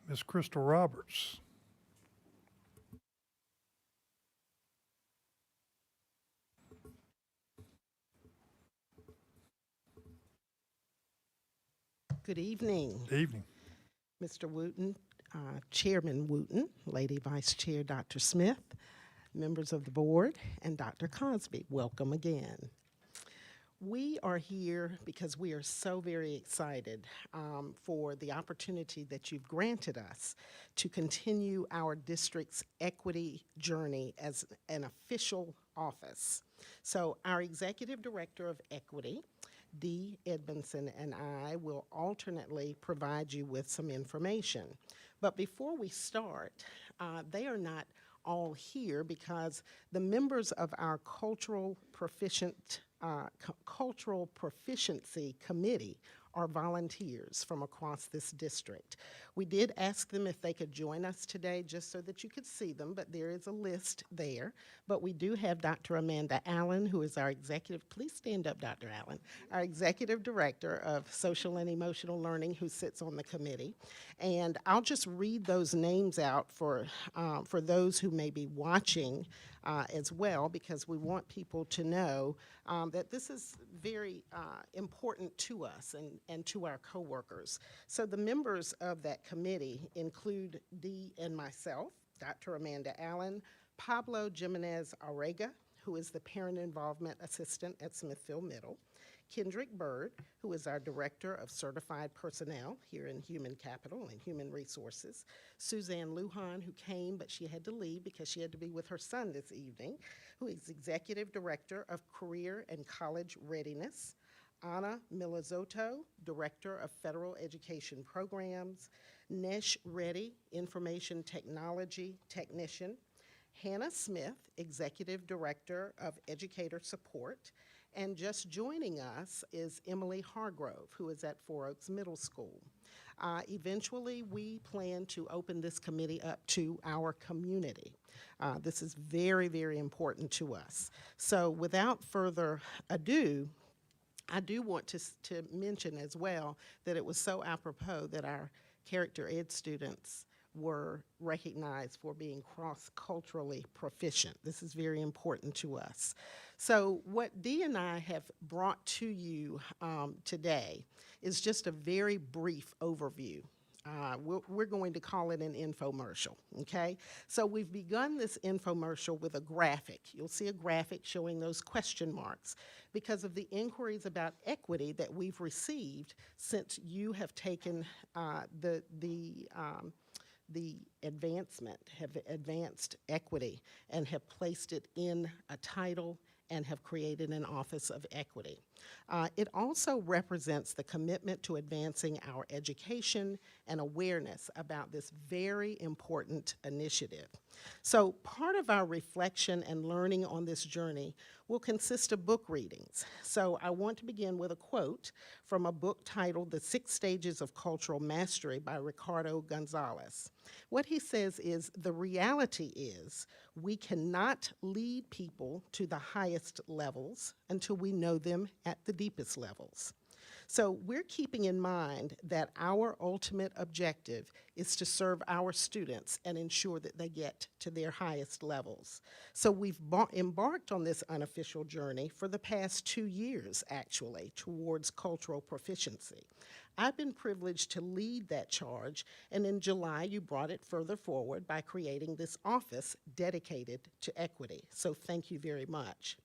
Ms. Crystal Roberts. Good evening. Evening. Mr. Wooten, Chairman Wooten, Lady Vice Chair Dr. Smith, members of the board, and Dr. Cosby, welcome again. We are here because we are so very excited for the opportunity that you've granted us to continue our district's equity journey as an official office. So our Executive Director of Equity, Dee Edmondson, and I will alternately provide you with some information. But before we start, they are not all here because the members of our Cultural Proficiency Committee are volunteers from across this district. We did ask them if they could join us today just so that you could see them, but there is a list there. But we do have Dr. Amanda Allen, who is our executive, please stand up, Dr. Allen, our executive director of social and emotional learning, who sits on the committee. And I'll just read those names out for those who may be watching as well, because we want people to know that this is very important to us and to our coworkers. So the members of that committee include Dee and myself, Dr. Amanda Allen, Pablo Jimenez Arrega, who is the Parent Involvement Assistant at Smithfield Middle, Kendrick Bird, who is our Director of Certified Personnel here in Human Capital and Human Resources, Suzanne Lujan, who came, but she had to leave because she had to be with her son this evening, who is Executive Director of Career and College Readiness, Anna Milazotto, Director of Federal Education Programs, Nesh Reddy, Information Technology Technician, Hannah Smith, Executive Director of Educator Support, and just joining us is Emily Hargrove, who is at Four Oaks Middle School. Eventually, we plan to open this committee up to our community. This is very, very important to us. So without further ado, I do want to mention as well that it was so apropos that our character ed students were recognized for being cross-culturally proficient. This is very important to us. So what Dee and I have brought to you today is just a very brief overview. We're going to call it an infomercial, okay? So we've begun this infomercial with a graphic. You'll see a graphic showing those question marks because of the inquiries about equity that we've received since you have taken the advancement, have advanced equity and have placed it in a title and have created an Office of Equity. It also represents the commitment to advancing our education and awareness about this very important initiative. So part of our reflection and learning on this journey will consist of book readings. So I want to begin with a quote from a book titled The 6 Stages of Cultural Mastery by Ricardo Gonzalez. What he says is, the reality is we cannot lead people to the highest levels until we know them at the deepest levels. So we're keeping in mind that our ultimate objective is to serve our students and ensure that they get to their highest levels. So we've embarked on this unofficial journey for the past 2 years, actually, towards cultural proficiency. I've been privileged to lead that charge, and in July you brought it further forward by creating this office dedicated to equity. So thank you very much.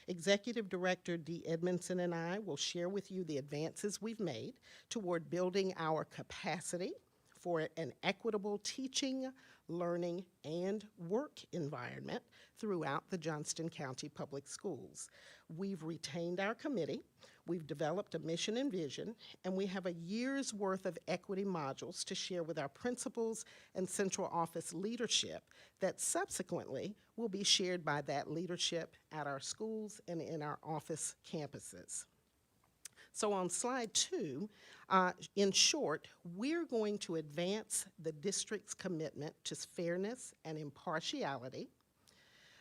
Executive Director Dee Edmondson and I will share with you the advances we've made toward building our capacity for an equitable teaching, learning, and work environment throughout the Johnston County Public Schools. We've retained our committee, we've developed a mission and vision, and we have a year's worth of equity modules to share with our principals and central office leadership that subsequently will be shared by that leadership at our schools and in our office campuses. So on slide 2, in short, we're going to advance the district's commitment to fairness and impartiality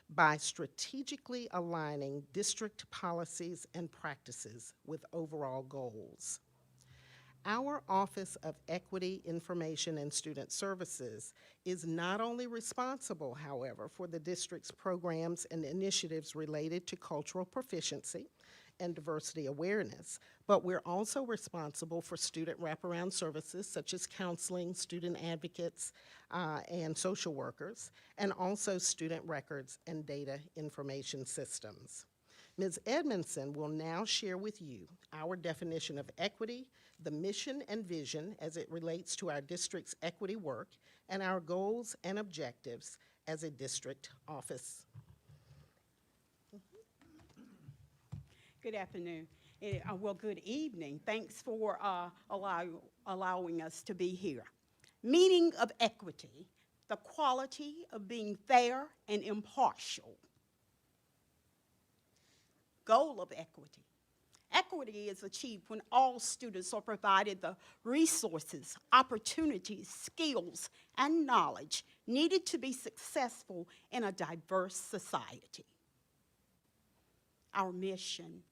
by strategically aligning district policies and practices with overall goals. Our Office of Equity, Information, and Student Services is not only responsible, however, for the district's programs and initiatives related to cultural proficiency and diversity awareness, but we're also responsible for student wraparound services such as counseling, student advocates, and social workers, and also student records and data information systems. Ms. Edmondson will now share with you our definition of equity, the mission and vision as it relates to our district's equity work, and our goals and objectives as a district office. Good afternoon. Well, good evening. Thanks for allowing us to be here. Meaning of equity, the quality of being fair and impartial. Goal of equity. Equity is achieved when all students are provided the resources, opportunities, skills, and knowledge needed to be successful in a diverse society. Our mission,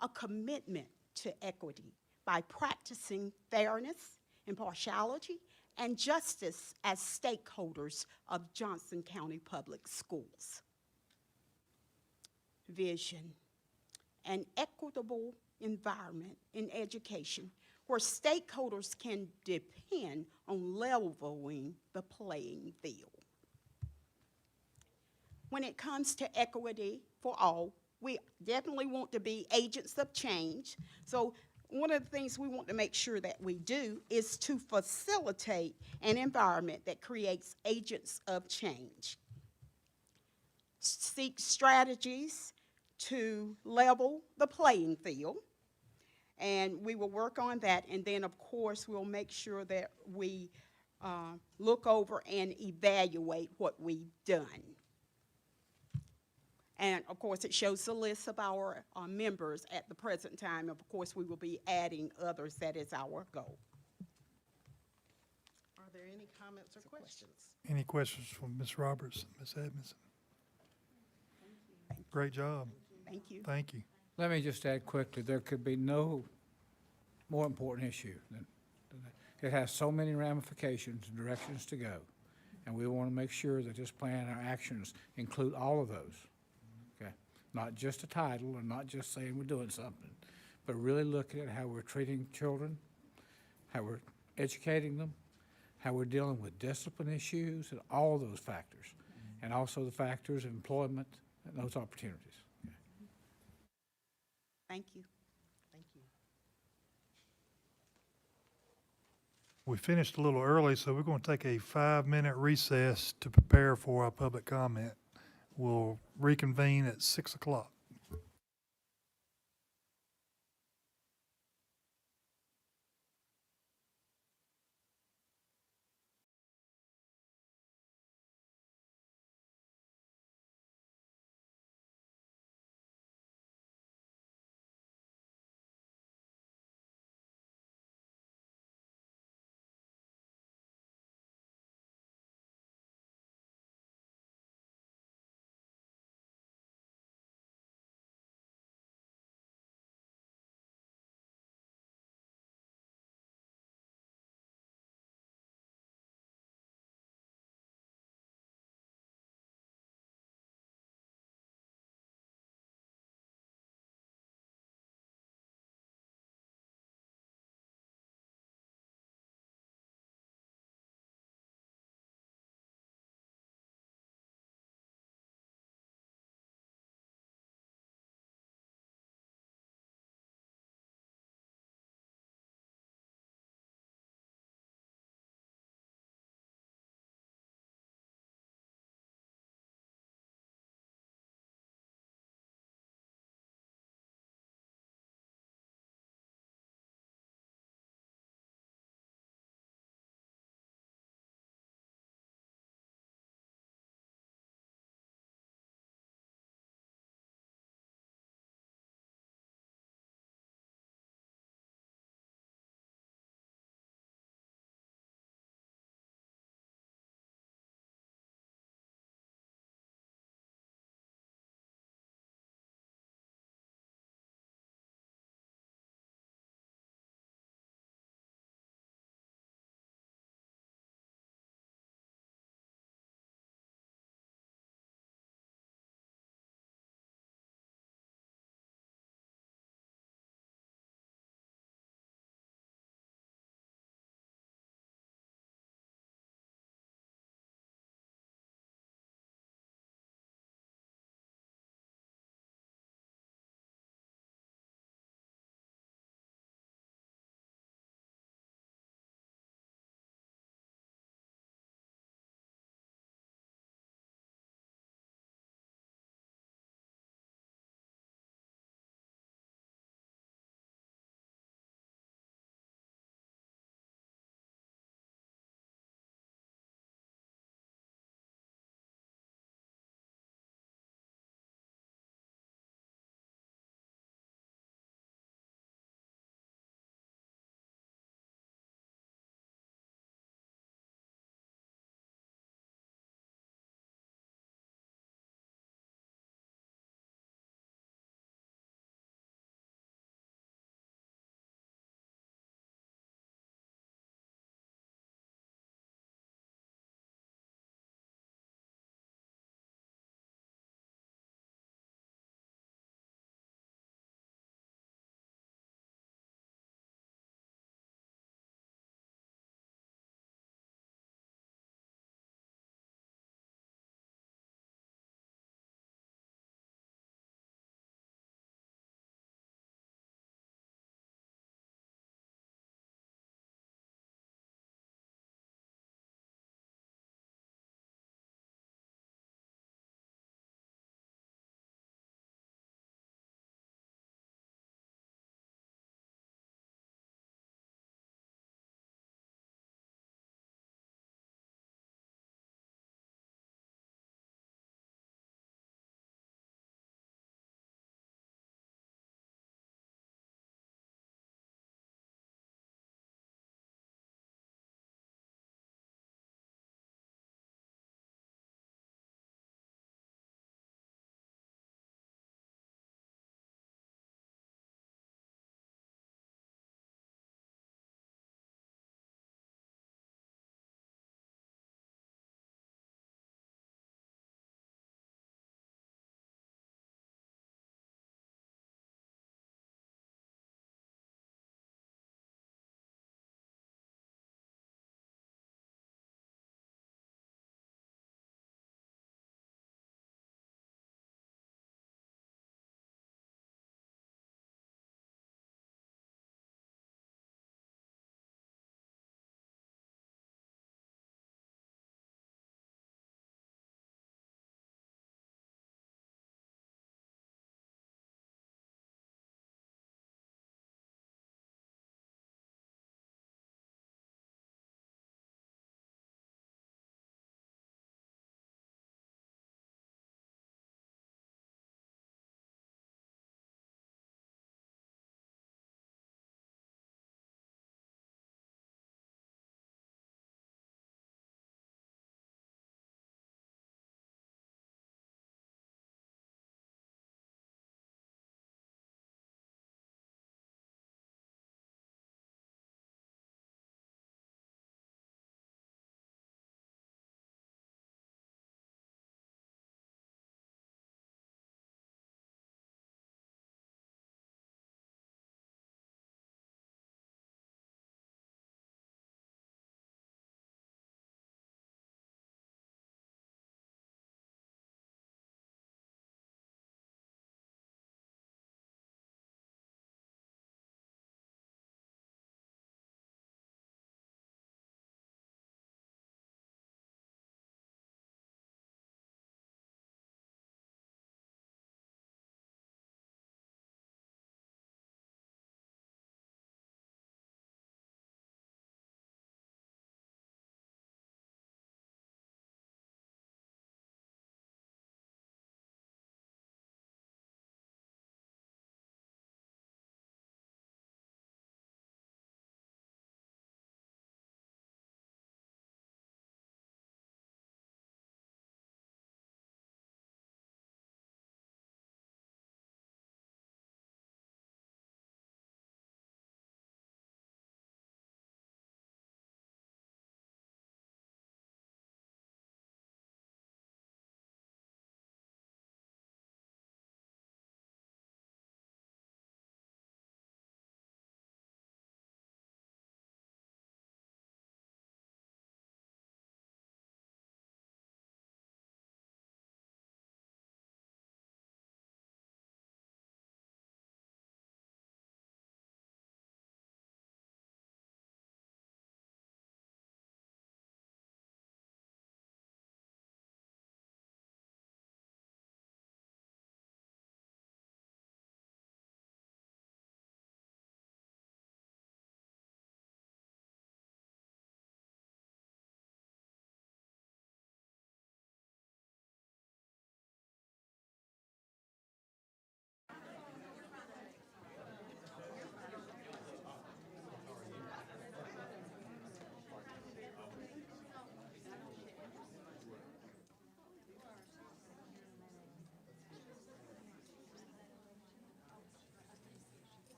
a commitment to equity by practicing fairness, impartiality, and justice as stakeholders of Johnston County Public Schools. Vision, an equitable environment in education where stakeholders can depend on leveling the playing field. When it comes to equity for all, we definitely want to be agents of change. So one of the things we want to make sure that we do is to facilitate an environment that creates agents of change. Seek strategies to level the playing field, And we will work on that, and then, of course, we'll make sure that we look over and evaluate what we've done. And, of course, it shows the list of our members at the present time. Of course, we will be adding others. That is our goal. Are there any comments or questions? Any questions from Ms. Roberts, Ms. Edmondson? Great job. Thank you. Thank you. Let me just add quickly, there could be no more important issue than that. It has so many ramifications and directions to go, and we want to make sure that this plan and our actions include all of those, okay? Not just a title and not just saying we're doing something, but really looking at how we're treating children, how we're educating them, how we're dealing with discipline issues and all those factors, and also the factors of employment and those opportunities. Thank you. Thank you. We finished a little early, so we're going to take a 5-minute recess to prepare for our public comment. We'll reconvene at 6 o'clock.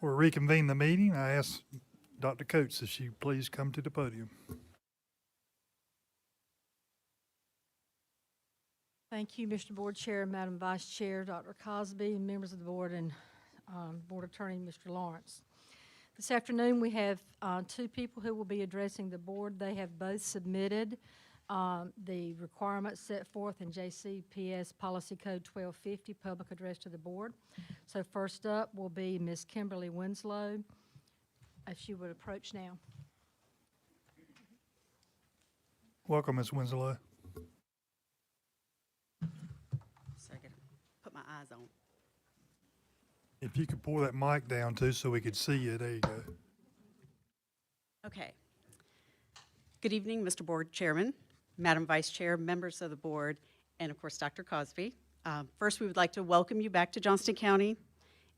We'll reconvene the meeting. I ask Dr. Coates if she please come to the podium. Thank you, Mr. Board Chair, Madam Vice Chair, Dr. Cosby, and members of the board, and Board Attorney, Mr. Lawrence. This afternoon, we have two people who will be addressing the board. They have both submitted the requirements set forth in JCPS Policy Code 1250, Public Address to the Board. So first up will be Ms. Kimberly Winslow, if she would approach now. Welcome, Ms. Winslow. So I gotta put my eyes on. If you could pour that mic down too so we could see you. There you go. Okay. Good evening, Mr. Board Chairman, Madam Vice Chair, members of the board, and of course, Dr. Cosby. First, we would like to welcome you back to Johnston County,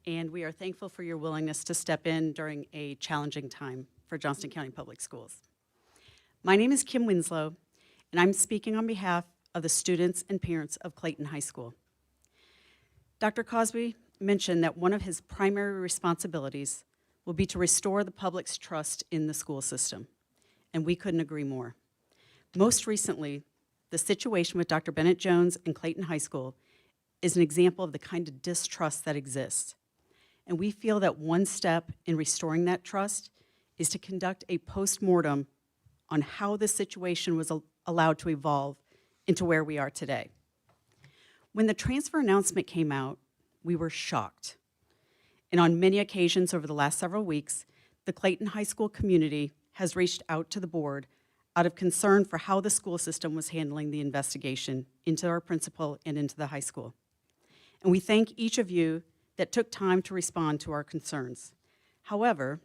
and we are thankful for your willingness to step in during a challenging time for Johnston County Public Schools. My name is Kim Winslow, and I'm speaking on behalf of the students and parents of Clayton High School. Dr. Cosby mentioned that one of his primary responsibilities will be to restore the public's trust in the school system, and we couldn't agree more. Most recently, the situation with Dr. Bennett Jones and Clayton High School is an example of the kind of distrust that exists. And we feel that one step in restoring that trust is to conduct a post-mortem on how this situation was allowed to evolve into where we are today. When the transfer announcement came out, we were shocked. And on many occasions over the last several weeks, the Clayton High School community has reached out to the board out of concern for how the school system was handling the investigation into our principal and into the high school. And we thank each of you that took time to respond to our concerns. However,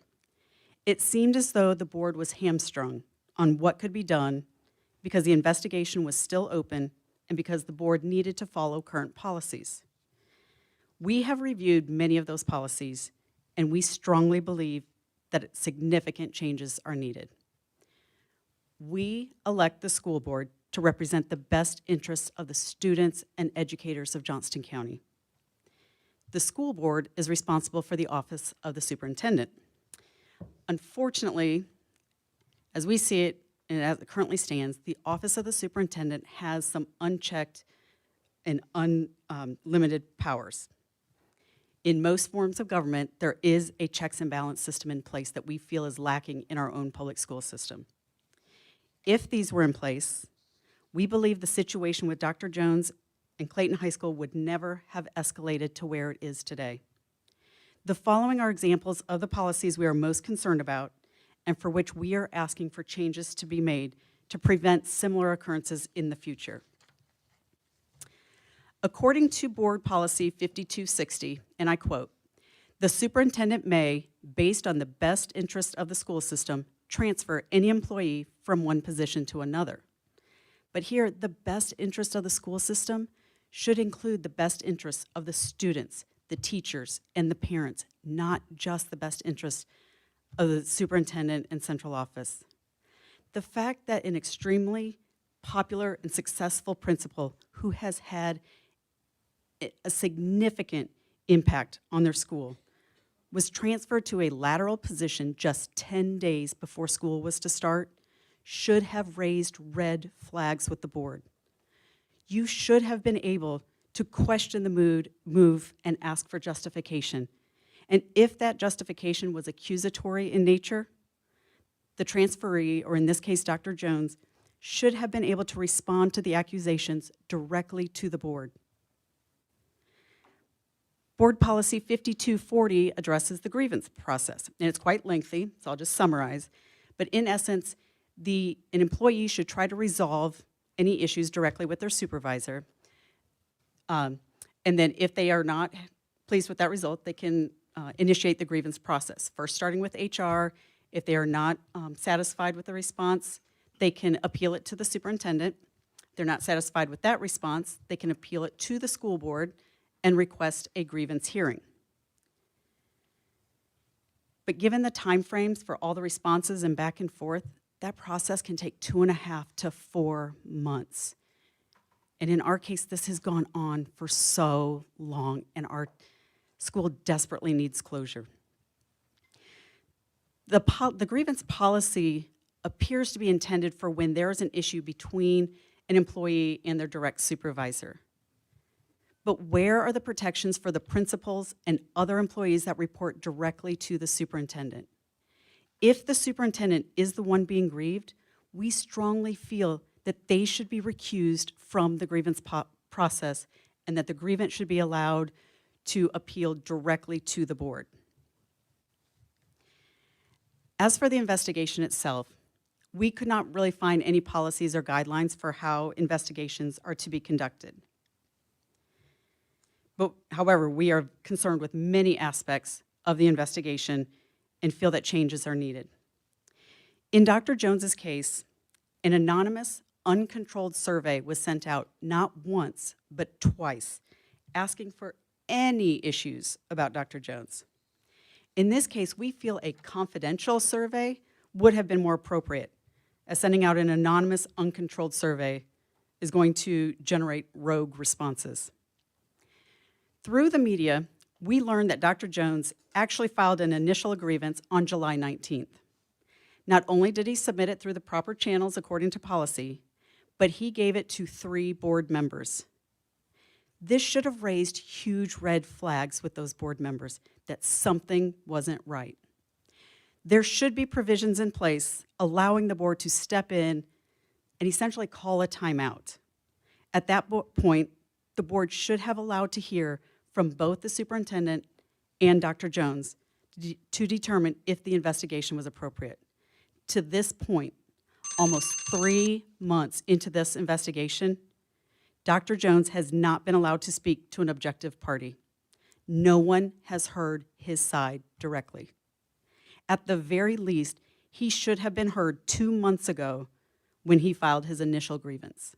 it seemed as though the board was hamstrung on what could be done because the investigation was still open and because the board needed to follow current policies. We have reviewed many of those policies, and we strongly believe that significant changes are needed. We elect the school board to represent the best interests of the students and educators of Johnston County. The school board is responsible for the office of the superintendent. Unfortunately, as we see it and as it currently stands, the office of the superintendent has some unchecked and unlimited powers. In most forms of government, there is a checks and balance system in place that we feel is lacking in our own public school system. If these were in place, we believe the situation with Dr. Jones and Clayton High School would never have escalated to where it is today. The following are examples of the policies we are most concerned about and for which we are asking for changes to be made to prevent similar occurrences in the future. According to Board Policy 5260, and I quote, "The superintendent may, based on the best interest of the school system, transfer any employee from one position to another." But here, the best interest of the school system should include the best interests of the students, the teachers, and the parents, not just the best interest of the superintendent and central office. The fact that an extremely popular and successful principal who has had a significant impact on their school was transferred to a lateral position just 10 days before school was to start should have raised red flags with the board. You should have been able to question the move and ask for justification. And if that justification was accusatory in nature, the transferee, or in this case, Dr. Jones, should have been able to respond to the accusations directly to the board. Board Policy 5240 addresses the grievance process, and it's quite lengthy, so I'll just summarize. But in essence, an employee should try to resolve any issues directly with their supervisor. And then if they are not pleased with that result, they can initiate the grievance process. First, starting with HR. If they are not satisfied with the response, they can appeal it to the superintendent. If they're not satisfied with that response, they can appeal it to the school board and request a grievance hearing. But given the timeframes for all the responses and back and forth, that process can take 2.5 to 4 months. And in our case, this has gone on for so long, and our school desperately needs closure. The grievance policy appears to be intended for when there is an issue between an employee and their direct supervisor. But where are the protections for the principals and other employees that report directly to the superintendent? If the superintendent is the one being grieved, we strongly feel that they should be recused from the grievance process and that the grievance should be allowed to appeal directly to the board. As for the investigation itself, we could not really find any policies or guidelines for how investigations are to be conducted. But however, we are concerned with many aspects of the investigation and feel that changes are needed. In Dr. Jones's case, an anonymous, uncontrolled survey was sent out not once, but twice, asking for any issues about Dr. Jones. In this case, we feel a confidential survey would have been more appropriate, as sending out an anonymous, uncontrolled survey is going to generate rogue responses. Through the media, we learned that Dr. Jones actually filed an initial grievance on July 19th. Not only did he submit it through the proper channels according to policy, but he gave it to 3 board members. This should have raised huge red flags with those board members that something wasn't right. There should be provisions in place allowing the board to step in and essentially call a timeout. At that point, the board should have allowed to hear from both the superintendent and Dr. Jones to determine if the investigation was appropriate. To this point, almost 3 months into this investigation, Dr. Jones has not been allowed to speak to an objective party. No one has heard his side directly. At the very least, he should have been heard 2 months ago when he filed his initial grievance.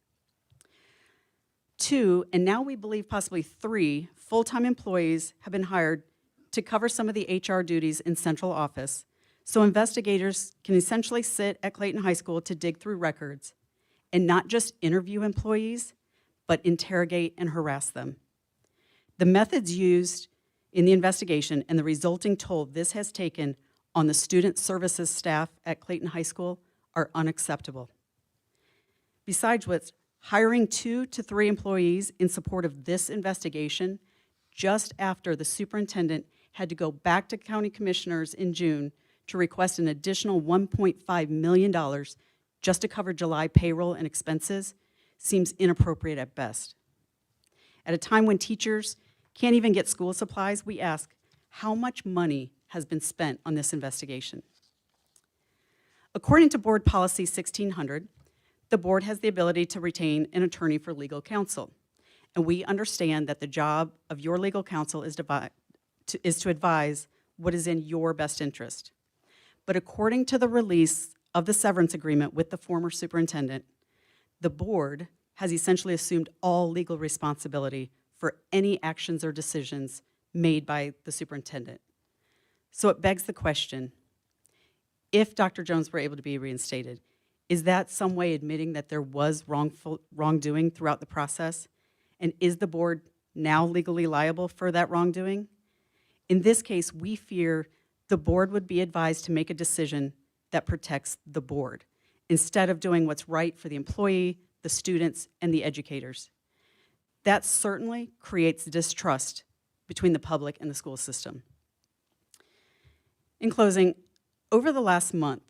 2, and now we believe possibly 3, full-time employees have been hired to cover some of the HR duties in central office, so investigators can essentially sit at Clayton High School to dig through records and not just interview employees, but interrogate and harass them. The methods used in the investigation and the resulting toll this has taken on the student services staff at Clayton High School are unacceptable. Besides which, hiring 2 to 3 employees in support of this investigation just after the superintendent had to go back to county commissioners in June to request an additional $1.5 million just to cover July payroll and expenses seems inappropriate at best. At a time when teachers can't even get school supplies, we ask, how much money has been spent on this investigation? According to Board Policy 1600, the board has the ability to retain an attorney for legal counsel. And we understand that the job of your legal counsel is to advise what is in your best interest. But according to the release of the severance agreement with the former superintendent, the board has essentially assumed all legal responsibility for any actions or decisions made by the superintendent. So it begs the question, if Dr. Jones were able to be reinstated, is that some way admitting that there was wrongdoing throughout the process? And is the board now legally liable for that wrongdoing? In this case, we fear the board would be advised to make a decision that protects the board, instead of doing what's right for the employee, the students, and the educators. That certainly creates distrust between the public and the school system. In closing, over the last month,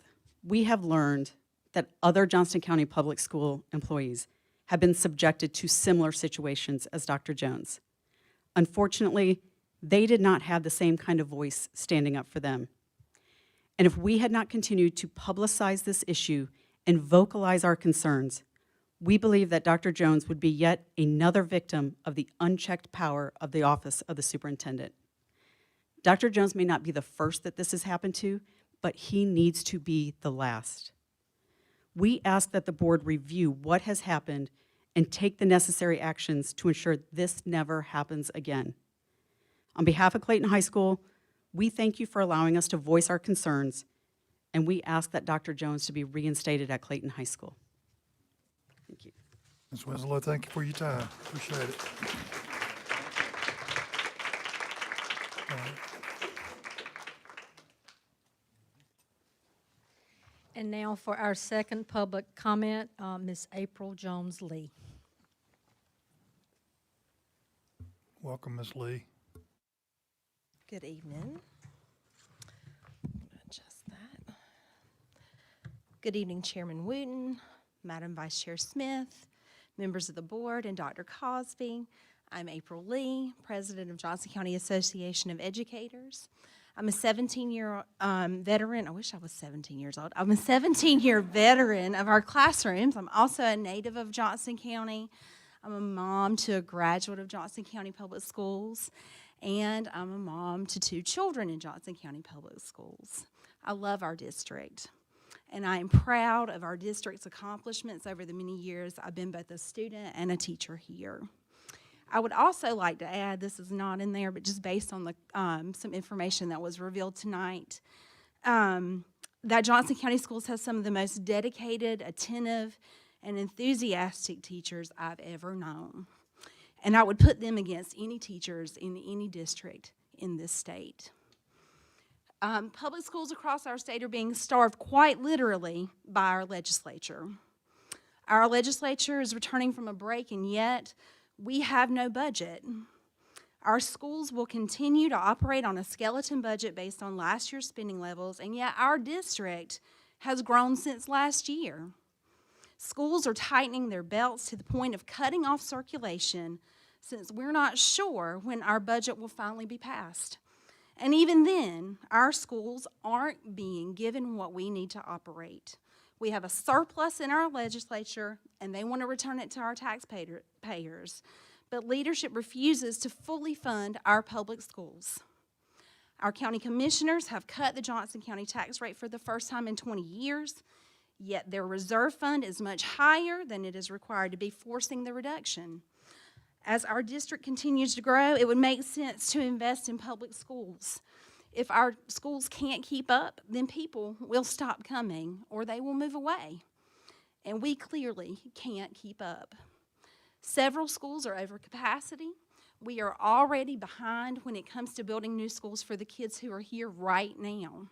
we have learned that other Johnston County Public School employees have been subjected to similar situations as Dr. Jones. Unfortunately, they did not have the same kind of voice standing up for them. And if we had not continued to publicize this issue and vocalize our concerns, we believe that Dr. Jones would be yet another victim of the unchecked power of the office of the superintendent. Dr. Jones may not be the first that this has happened to, but he needs to be the last. We ask that the board review what has happened and take the necessary actions to ensure this never happens again. On behalf of Clayton High School, we thank you for allowing us to voice our concerns, and we ask that Dr. Jones to be reinstated at Clayton High School. Thank you. Ms. Winslow, thank you for your time. Appreciate it. All right. And now for our second public comment, Ms. April Jones-Lee. Welcome, Ms. Lee. Good evening. I'm gonna adjust that. Good evening, Chairman Wooten, Madam Vice Chair Smith, members of the board, and Dr. Cosby. I'm April Lee, President of Johnston County Association of Educators. I'm a 17-year veteran. I wish I was 17 years old. I'm a 17-year veteran of our classrooms. I'm also a native of Johnston County. I'm a mom to a graduate of Johnston County Public Schools, and I'm a mom to 2 children in Johnston County Public Schools. I love our district, and I am proud of our district's accomplishments over the many years I've been both a student and a teacher here. I would also like to add, this is not in there, but just based on the some information that was revealed tonight, that Johnston County Schools has some of the most dedicated, attentive, and enthusiastic teachers I've ever known. And I would put them against any teachers in any district in this state. Public schools across our state are being starved quite literally by our legislature. Our legislature is returning from a break, and yet we have no budget. Our schools will continue to operate on a skeleton budget based on last year's spending levels, and yet our district has grown since last year. Schools are tightening their belts to the point of cutting off circulation since we're not sure when our budget will finally be passed. And even then, our schools aren't being given what we need to operate. We have a surplus in our legislature, and they want to return it to our taxpayers. But leadership refuses to fully fund our public schools. Our county commissioners have cut the Johnston County tax rate for the first time in 20 years, yet their reserve fund is much higher than it is required to be forcing the reduction. As our district continues to grow, it would make sense to invest in public schools. If our schools can't keep up, then people will stop coming or they will move away. And we clearly can't keep up. Several schools are over capacity. We are already behind when it comes to building new schools for the kids who are here right now.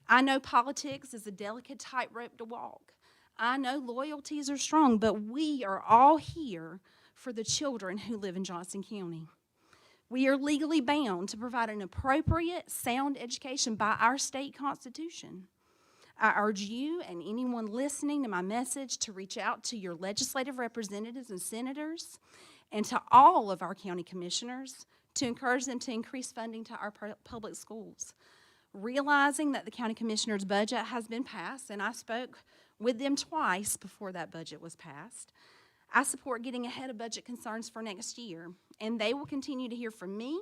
I know politics is a delicate tightrope to walk. I know loyalties are strong, but we are all here for the children who live in Johnston County. We are legally bound to provide an appropriate, sound education by our state constitution. I urge you and anyone listening to my message to reach out to your legislative representatives and senators and to all of our county commissioners to encourage them to increase funding to our public schools. Realizing that the county commissioner's budget has been passed, and I spoke with them twice before that budget was passed, I support getting ahead of budget concerns for next year, and they will continue to hear from me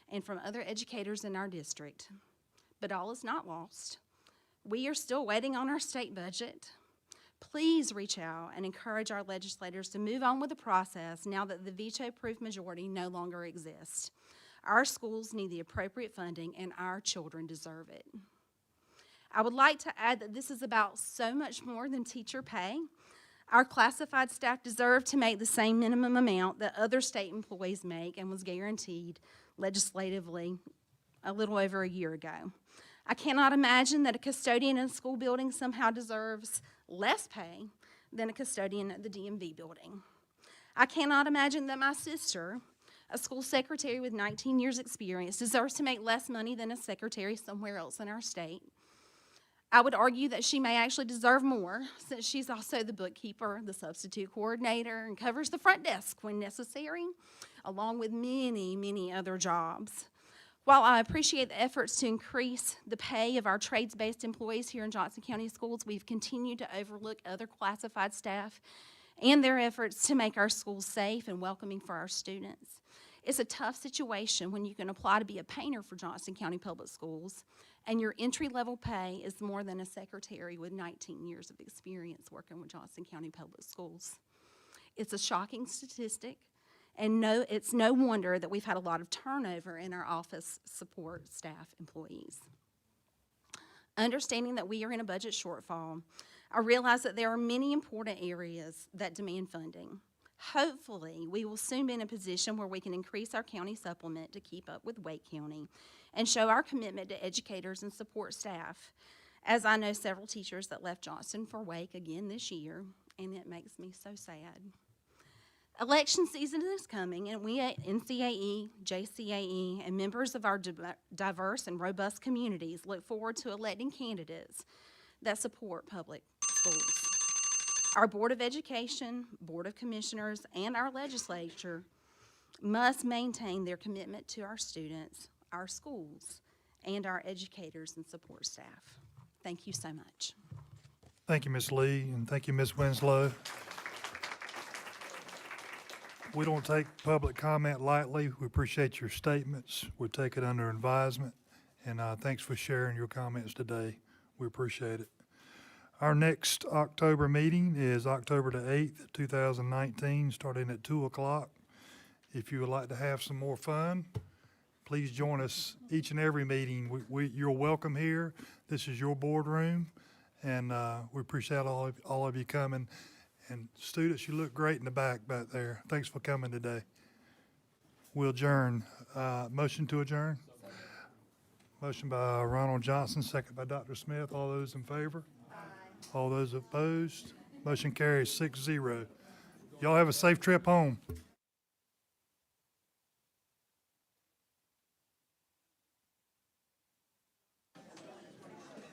and from other educators in our district. But all is not lost. We are still waiting on our state budget. Please reach out and encourage our legislators to move on with the process now that the veto-proof majority no longer exists. Our schools need the appropriate funding, and our children deserve it. I would like to add that this is about so much more than teacher pay. Our classified staff deserve to make the same minimum amount that other state employees make and was guaranteed legislatively a little over a year ago. I cannot imagine that a custodian in a school building somehow deserves less pay than a custodian at the DMV building. I cannot imagine that my sister, a school secretary with 19 years experience, deserves to make less money than a secretary somewhere else in our state. I would argue that she may actually deserve more, since she's also the bookkeeper, the substitute coordinator, and covers the front desk when necessary, along with many, many other jobs. While I appreciate the efforts to increase the pay of our trades-based employees here in Johnston County Schools, we've continued to overlook other classified staff and their efforts to make our schools safe and welcoming for our students. It's a tough situation when you can apply to be a painter for Johnston County Public Schools, and your entry-level pay is more than a secretary with 19 years of experience working with Johnston County Public Schools. It's a shocking statistic, and it's no wonder that we've had a lot of turnover in our office support staff employees. Understanding that we are in a budget shortfall, I realize that there are many important areas that demand funding. Hopefully, we will soon be in a position where we can increase our county supplement to keep up with Wake County and show our commitment to educators and support staff. as I know several teachers that left Johnston for Wake again this year, and it makes me so sad. Election season is coming, and we at NCAE, JCAE, and members of our diverse and robust communities look forward to electing candidates that support public schools. Our Board of Education, Board of Commissioners, and our legislature must maintain their commitment to our students, our schools, and our educators and support staff. Thank you so much. Thank you, Ms. Lee, and thank you, Ms. Winslow. We don't take public comment lightly. We appreciate your statements. We take it under advisement, and thanks for sharing your comments today. We appreciate it. Our next October meeting is October the 8th, 2019, starting at 2 o'clock. If you would like to have some more fun, please join us each and every meeting. You're welcome here. This is your boardroom, and we appreciate all of you coming. And students, you look great in the back there. Thanks for coming today. We'll adjourn. Motion to adjourn? Motion by Ronald Johnston, second by Dr. Smith. All those in favor? Aye. All those opposed? Motion carries 6-0. Y'all have a safe trip home.